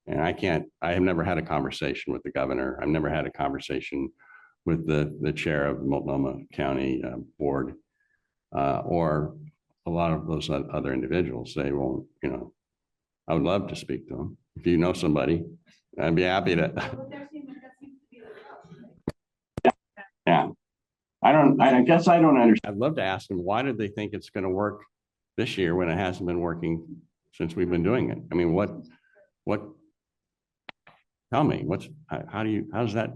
And I have never had a conversation with the governor. I've never had a conversation with the chair of the Multnomah County board. or a lot of those other individuals, they won't, I would love to speak to them. If you know somebody, I'd be happy to. Yeah. I guess I don't understand. I'd love to ask them, why did they think it's going to work this year when it hasn't been working since we've been doing it? I mean, tell me, how's that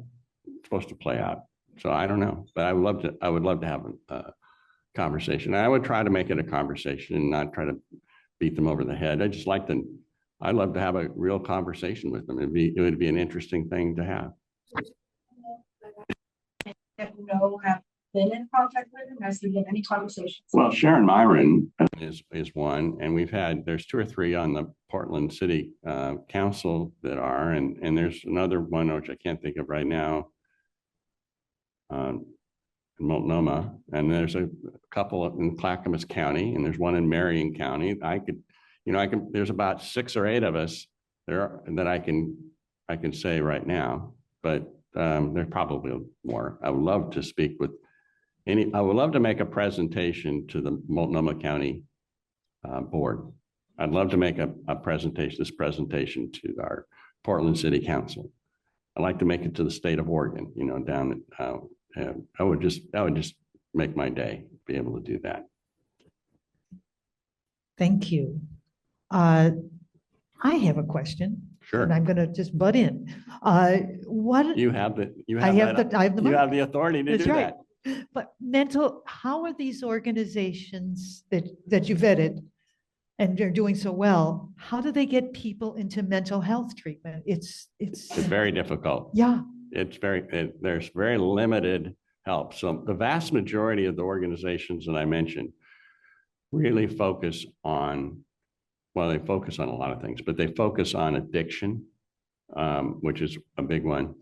supposed to play out? So I don't know, but I would love to have a conversation. I would try to make it a conversation and not try to beat them over the head. I'd love to have a real conversation with them. It would be an interesting thing to have. Have been in contact with him? Has there been any conversations? Well, Sharon Myron is one, and there's 2 or 3 on the Portland City Council that are, and there's another one which I can't think of right now, in Multnomah, and there's a couple in Clackamas County, and there's one in Marion County. There's about 6 or 8 of us there that I can say right now, but there's probably more. I would love to speak with I would love to make a presentation to the Multnomah County board. I'd love to make a presentation to our Portland City Council. I'd like to make it to the state of Oregon, down I would just make my day, be able to do that. Thank you. I have a question. Sure. And I'm going to just butt in. You have the authority to That's do right. that. But how are these organizations that you vetted and they're doing so well, how do they get people into mental health treatment? It's very difficult. Yeah. There's very limited help. So the vast majority of the organizations that I mentioned really focus on a lot of things, but they focus on addiction, which is a big one.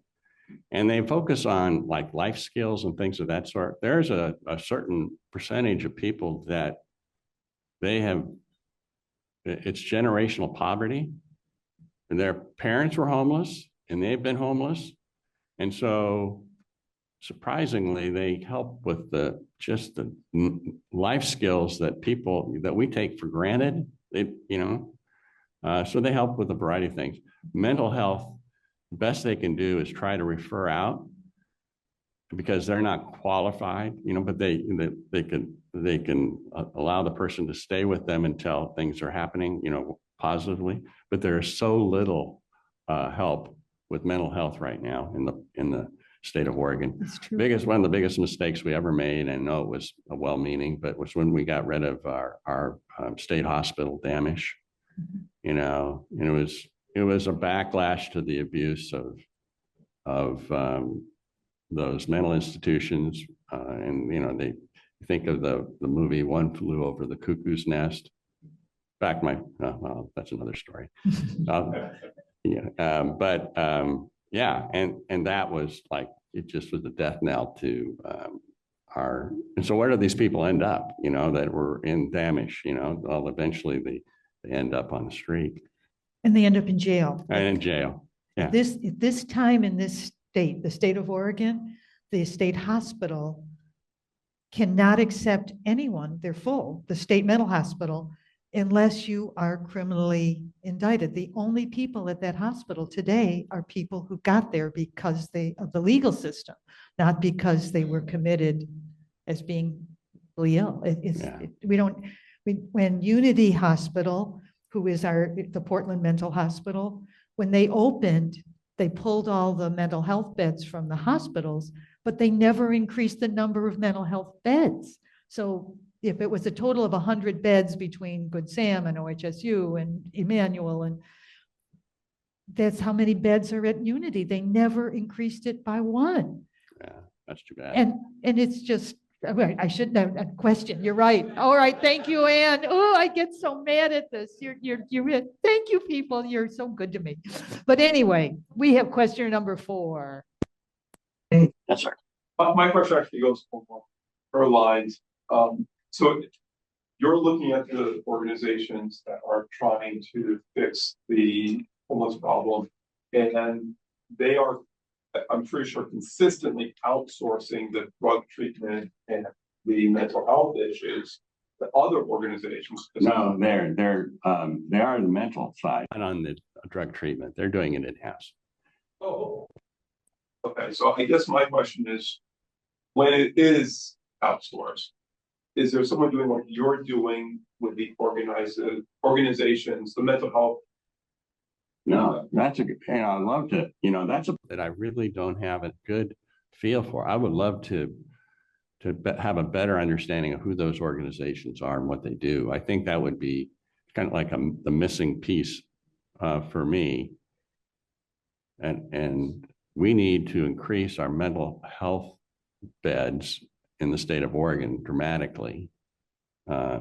And they focus on like life skills and things of that sort. There's a certain percentage of people that it's generational poverty, and their parents were homeless and they've been homeless. And so surprisingly, they help with the life skills that we take for granted. So they help with a variety of things. Mental health, the best they can do is try to refer out because they're not qualified, but they can allow the person to stay with them until things are happening, positively. But there's so little help with mental health right now in the state of Oregon. It's true. One of the biggest mistakes we ever made, and I know it was a well-meaning, but was when we got rid of our state hospital, Damish. And it was a backlash to the abuse of those mental institutions. And they think of the movie One Flew Over the Cuckoo's Nest. Well, that's another story. And that was like, it just was a death knell to and so where do these people end up, that were in Damish, well, eventually they end up on the street. And they end up in jail. And in jail, yeah. At this time in this state, the state of Oregon, the state hospital cannot accept anyone, they're full, the state mental hospital, unless you are criminally indicted. The only people at that hospital today are people who got there because of the legal system, not because they were committed as being ill. When Unity Hospital, who is the Portland Mental Hospital, when they opened, they pulled all the mental health beds from the hospitals, but they never increased the number of mental health beds. So if it was a total of 100 beds between Good Sam and OHSU and Emmanuel, and that's how many beds are at Unity. They never increased it by 1. Yeah, that's too bad. And it's just, I shouldn't have a question. You're right. All right. Thank you, Ann. Oh, I get so mad at this. Thank you, people. You're so good to me. But anyway, we have question number 4. That's right. My question actually goes along her lines. So you're looking at the organizations that are trying to fix the homeless problem, and they are, I'm pretty sure, consistently outsourcing the drug treatment and the mental health issues that other organizations? No, they are the mental side. And on the drug treatment, they're doing it in-house. Oh, okay. So I guess my question is, when it is outsourced, is there someone doing what you're doing with the organizations, the mental health? No, that's I'd love to, that I really don't have a good feel for. I would love to have a better understanding of who those organizations are and what they do. I think that would be kind of like the missing piece for me. And we need to increase our mental health beds in the state of Oregon dramatically. I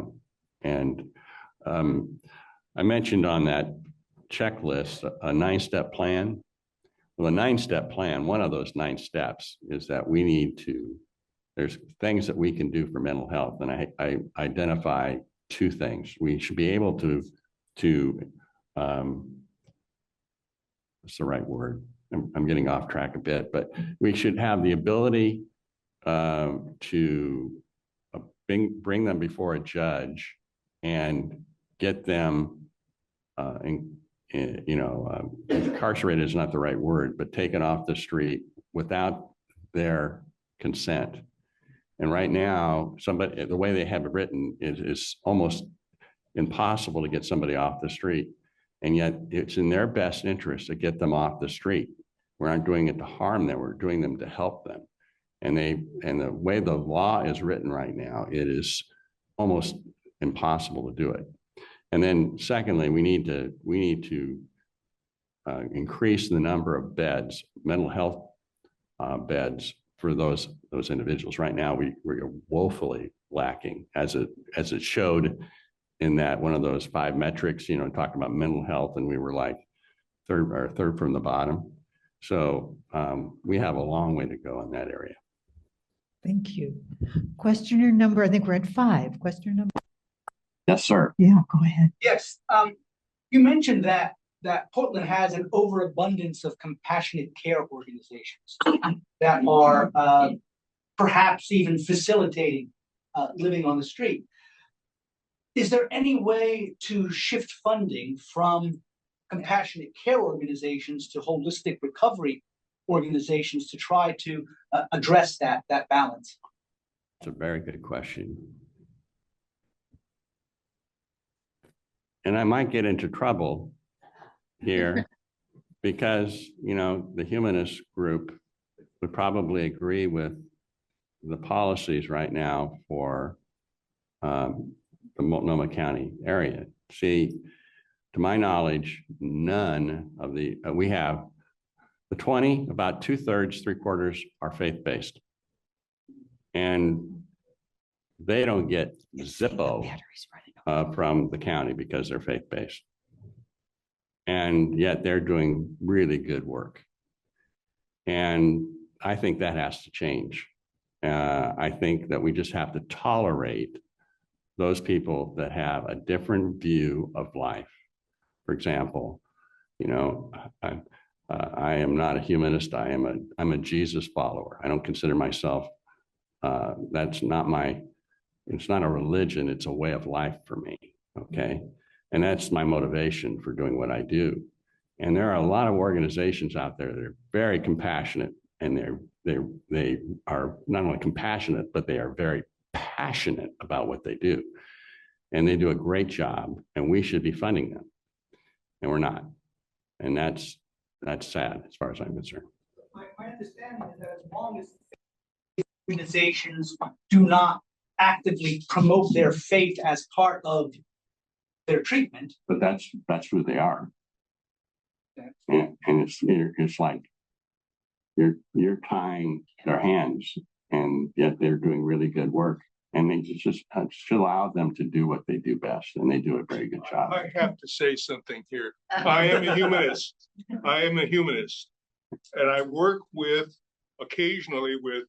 mentioned on that checklist a 9-step plan. Well, a 9-step plan, one of those 9 steps is that we need to, there's things that we can do for mental health. And I identify 2 things. We should be able to what's the right word? I'm getting off track a bit, but we should have the ability to bring them before a judge and get them incarcerated is not the right word, but taken off the street without their consent. And right now, the way they have it written is almost impossible to get somebody off the street. And yet it's in their best interest to get them off the street. We're not doing it to harm them, we're doing them to help them. And the way the law is written right now, it is almost impossible to do it. And then secondly, we need to increase the number of beds, mental health beds for those individuals. Right now, we're woefully lacking, as it showed in that one of those 5 metrics, talking about mental health, and we were like third from the bottom. So we have a long way to go in that area. Thank you. Questioner number, I think we're at 5. Questioner number. Yes, sir. Yeah, go ahead. Yes, you mentioned that Portland has an overabundance of compassionate care organizations that are perhaps even facilitating living on the street. Is there any way to shift funding from compassionate care organizations to holistic recovery organizations to try to address that balance? It's a very good question. And I might get into trouble here because, the humanist group would probably agree with the policies right now for the Multnomah County area. See, to my knowledge, none of we have the 20, about 2/3, 3/4 are faith-based. And they don't get Zippo from the county because they're faith-based. And yet they're doing really good work. And I think that has to change. I think that we just have to tolerate those people that have a different view of life. For example, I am not a humanist. I'm a Jesus follower. I don't consider myself, it's not a religion, it's a way of life for me, okay? And that's my motivation for doing what I do. And there are a lot of organizations out there that are very compassionate, and they are not only compassionate, but they are very passionate about what they do. And they do a great job, and we should be funding them. And we're not. And that's sad as far as I'm concerned. My understanding is that as long as organizations do not actively promote their faith as part of their treatment. But that's who they are. And it's like you're tying their hands, and yet they're doing really good work. And they just allow them to do what they do best, and they do a very good job. I have to say something here. I am a humanist. And I work occasionally with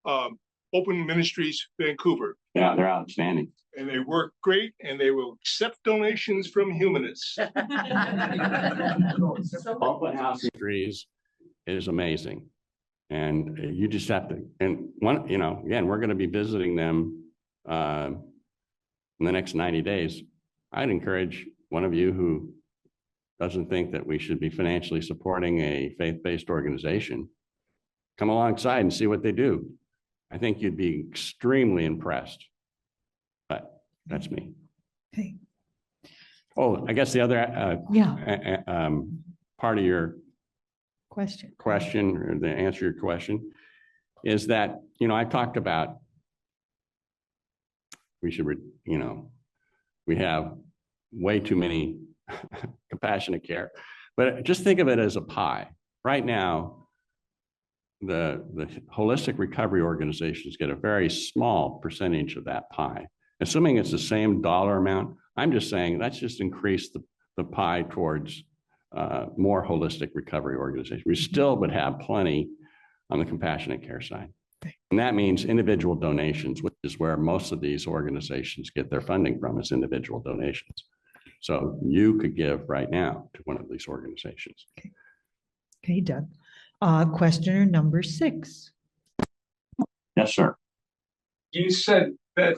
Open Ministries Vancouver. Yeah, they're outstanding. And they work great, and they will accept donations from humanists. Open house trees is amazing. And you just have to, and one, you know, again, we're going to be visiting them in the next 90 days. I'd encourage one of you who doesn't think that we should be financially supporting a faith-based organization, come alongside and see what they do. I think you'd be extremely impressed, but that's me. Okay. Oh, I guess the other part of your Question. or the answer to your question is that, you know, I talked about we should, you know, we have way too many compassionate care, but just think of it as a pie. Right now, the holistic recovery organizations get a very small percentage of that pie. Assuming it's the same dollar amount, I'm just saying let's just increase the pie towards more holistic recovery organizations. We still would have plenty on the compassionate care side. And that means individual donations, which is where most of these organizations get their funding from, is individual donations. So you could give right now to one of these organizations. Okay, Doug. Questioner number 6. Yes, sir. You said that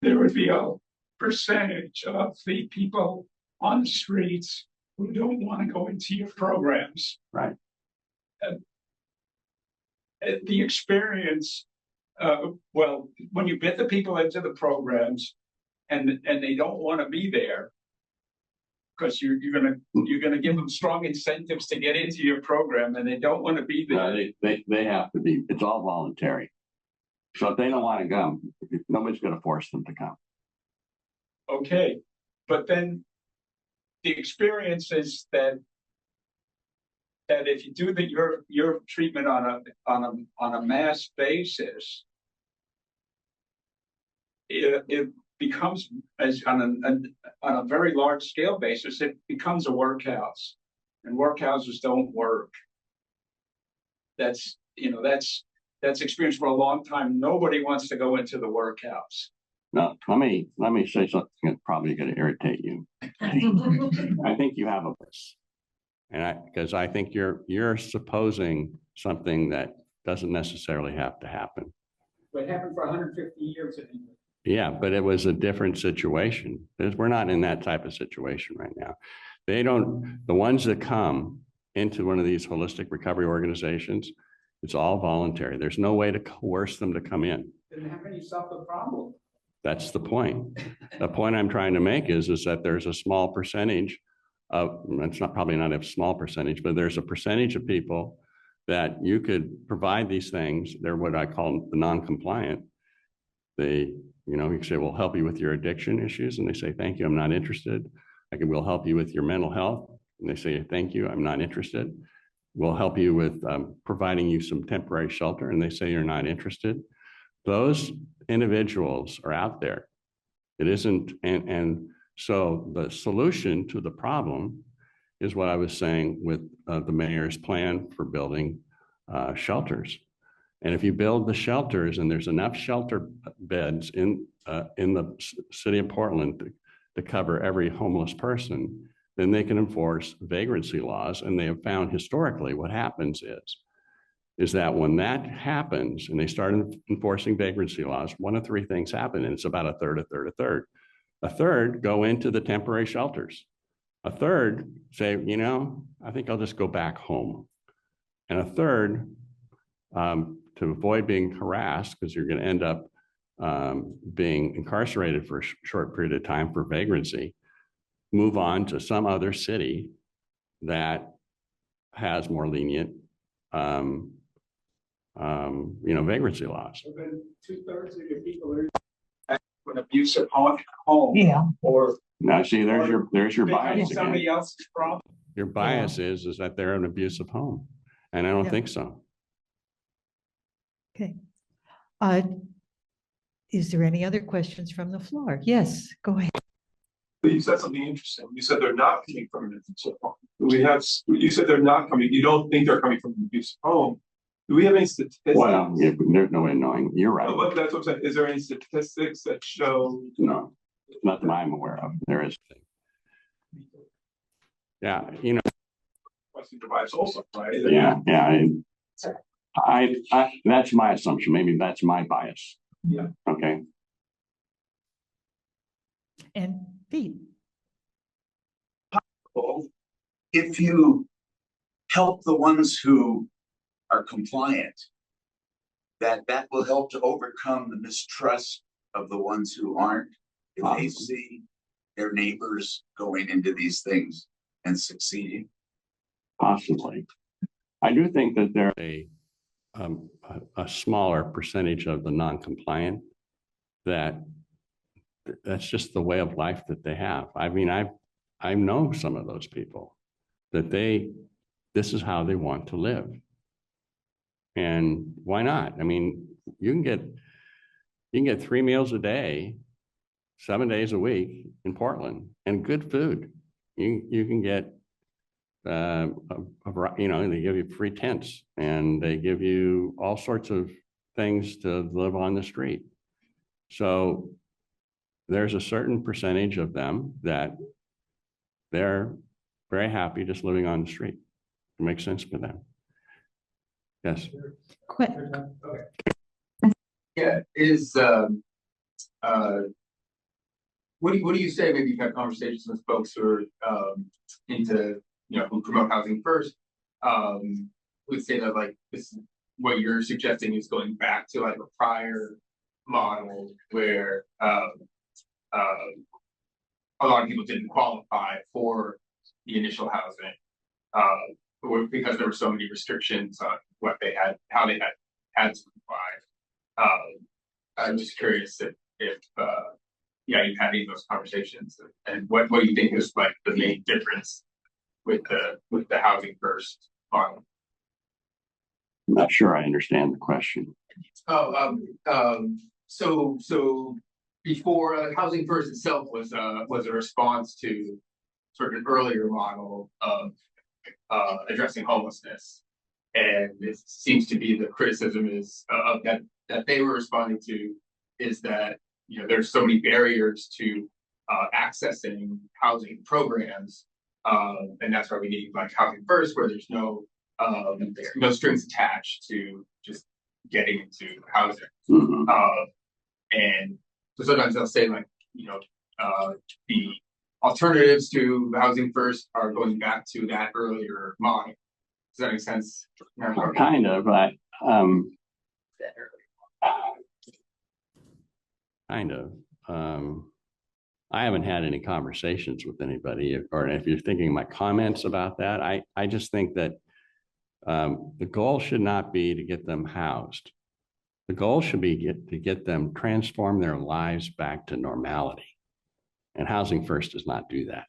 there would be a percentage of the people on the streets who don't want to go into your programs. Right. The experience, well, when you get the people into the programs and they don't want to be there, because you're gonna give them strong incentives to get into your program, and they don't want to be there. No, they have to be. It's all voluntary. So if they don't want to come, nobody's going to force them to come. Okay, but then the experience is that if you do your treatment on a mass basis, it becomes, as on a very large scale basis, it becomes a workhouse, and workhouses don't work. That's experienced for a long time. Nobody wants to go into the workhouse. No, let me say something that's probably going to irritate you. I think you have a voice, and because I think you're supposing something that doesn't necessarily have to happen. But it happened for 150 years in England. Yeah, but it was a different situation. We're not in that type of situation right now. The ones that come into one of these holistic recovery organizations, it's all voluntary. There's no way to coerce them to come in. Then how can you solve the problem? That's the point. The point I'm trying to make is that there's a small percentage of, it's probably not a small percentage, but there's a percentage of people that you could provide these things. They're what I call the non-compliant. You can say, we'll help you with your addiction issues. And they say, thank you, I'm not interested. We'll help you with your mental health. And they say, thank you, I'm not interested. We'll help you with providing you some temporary shelter. And they say, you're not interested. Those individuals are out there. It isn't, and so the solution to the problem is what I was saying with the mayor's plan for building shelters. And if you build the shelters and there's enough shelter beds in the city of Portland to cover every homeless person, then they can enforce vagrancy laws. And they have found historically what happens is that when that happens and they start enforcing vagrancy laws, one of 3 things happen, and it's about a third. A third go into the temporary shelters. A third say, I think I'll just go back home. And a third, to avoid being harassed, because you're going to end up being incarcerated for a short period of time for vagrancy, move on to some other city that has more lenient, vagrancy laws. So then 2/3 of your people are an abusive home. Yeah. Or now, see, there's your bias again. Somebody else's problem. Your bias is that they're an abusive home, and I don't think so. Okay. Is there any other questions from the floor? Yes, go ahead. You said something interesting. You said they're not coming from an abusive home. You said they're not coming. You don't think they're coming from an abusive home. Do we have any statistics? Well, yeah, there's no way of knowing. You're right. No, that's what I'm saying. Is there any statistics that show? No, not that I'm aware of. There is. Yeah, Question provides also, right? Yeah. That's my assumption. Maybe that's my bias. Yeah. Okay. And Pete, If you help the ones who are compliant, that will help to overcome the mistrust of the ones who aren't. If they see their neighbors going into these things and succeeding. Possibly. I do think that there's a smaller percentage of the non-compliant that's just the way of life that they have. I mean, I know some of those people that this is how they want to live. And why not? I mean, you can get 3 meals a day, 7 days a week in Portland, and good food. You can get they give you free tents, and they give you all sorts of things to live on the street. So there's a certain percentage of them that they're very happy just living on the street. It makes sense for them. Yes. quick. Yeah, what do you say? Maybe you've had conversations with folks who are into, who promote housing first. Would say that like this, what you're suggesting is going back to like a prior model where a lot of people didn't qualify for the initial housing because there were so many restrictions on what they had, how they had to comply. I'm just curious if you've had any of those conversations, and what do you think is like the main difference with the housing first model? I'm not sure I understand the question. So before housing first itself was a response to sort of an earlier model of addressing homelessness, and it seems to be the criticism is that they were responding to is that there's so many barriers to accessing housing programs, and that's why we need like housing first, where there's no strings attached to just getting into housing. And so sometimes they'll say like the alternatives to housing first are going back to that earlier model. Does that make sense? Kind of, but kind of. I haven't had any conversations with anybody, or if you're thinking my comments about that, I just think that the goal should not be to get them housed. The goal should be to get them transform their lives back to normality. And Housing First does not do that.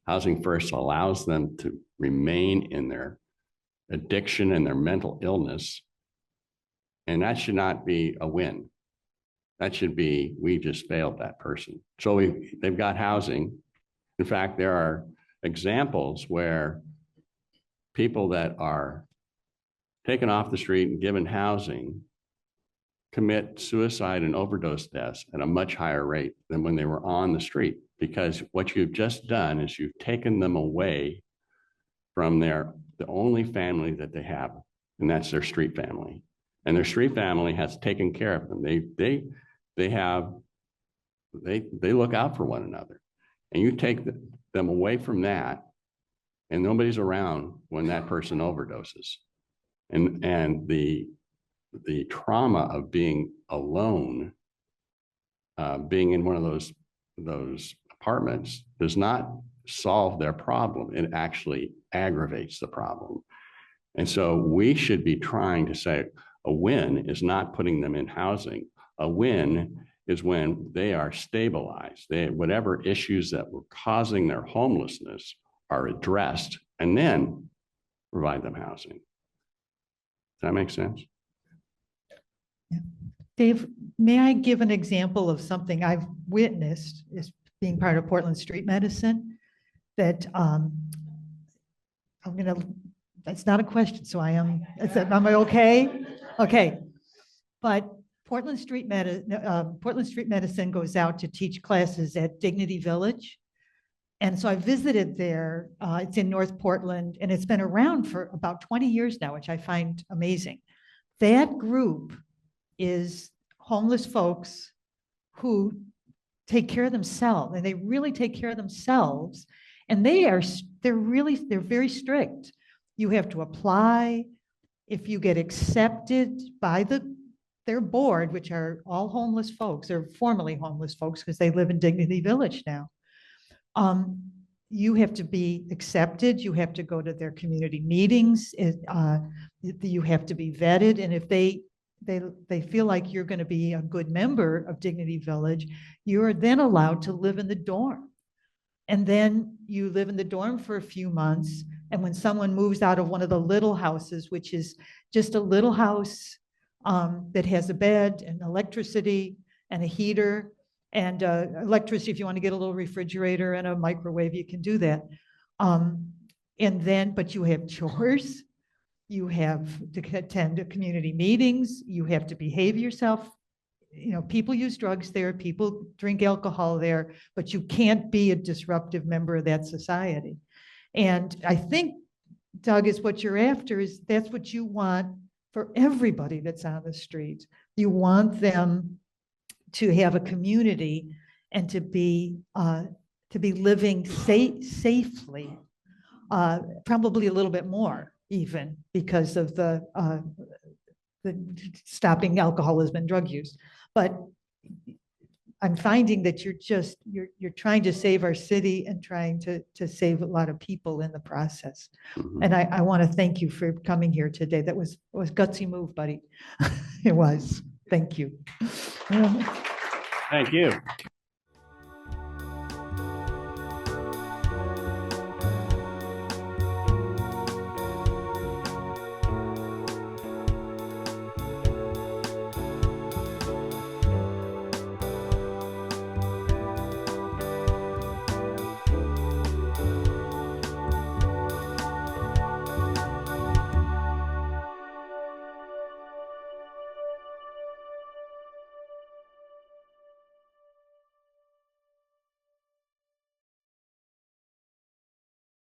Housing First allows them to remain in their addiction and their mental illness. And that should not be a win. That should be, we just failed that person. So they've got housing. In fact, there are examples where people that are taken off the street and given housing commit suicide and overdose deaths at a much higher rate than when they were on the street, because what you've just done is you've taken them away from the only family that they have, and that's their street family. And their street family has taken care of them. They look out for one another, and you take them away from that, and nobody's around when that person overdoses. And the trauma of being alone, being in one of those apartments, does not solve their problem. It actually aggravates the problem. And so we should be trying to say a win is not putting them in housing. A win is when they are stabilized. Whatever issues that were causing their homelessness are addressed, and then provide them housing. Does that make sense? Dave, may I give an example of something I've witnessed as being part of Portland Street Medicine? That that's not a question, so am I okay? Okay, but Portland Street Medicine goes out to teach classes at Dignity Village. And so I visited there. It's in North Portland, and it's been around for about 20 years now, which I find amazing. That group is homeless folks who take care of themselves, and they really take care of themselves. And they're very strict. You have to apply. If you get accepted by their board, which are all homeless folks, they're formerly homeless folks because they live in Dignity Village now. You have to be accepted. You have to go to their community meetings. You have to be vetted. And if they feel like you're going to be a good member of Dignity Village, you're then allowed to live in the dorm. And then you live in the dorm for a few months. And when someone moves out of one of the little houses, which is just a little house that has a bed and electricity and a heater and electricity, if you want to get a little refrigerator and a microwave, you can do that. But you have chores, you have to attend community meetings, you have to behave yourself. You know, people use drugs there, people drink alcohol there, but you can't be a disruptive member of that society. And I think, Doug, is what you're after is that's what you want for everybody that's on the street. You want them to have a community and to be living safely, probably a little bit more even because of the stopping alcoholism and drug use. But I'm finding that you're trying to save our city and trying to save a lot of people in the process. Mhm. And I want to thank you for coming here today. That was a gutsy move, buddy. It was. Thank you. Thank you.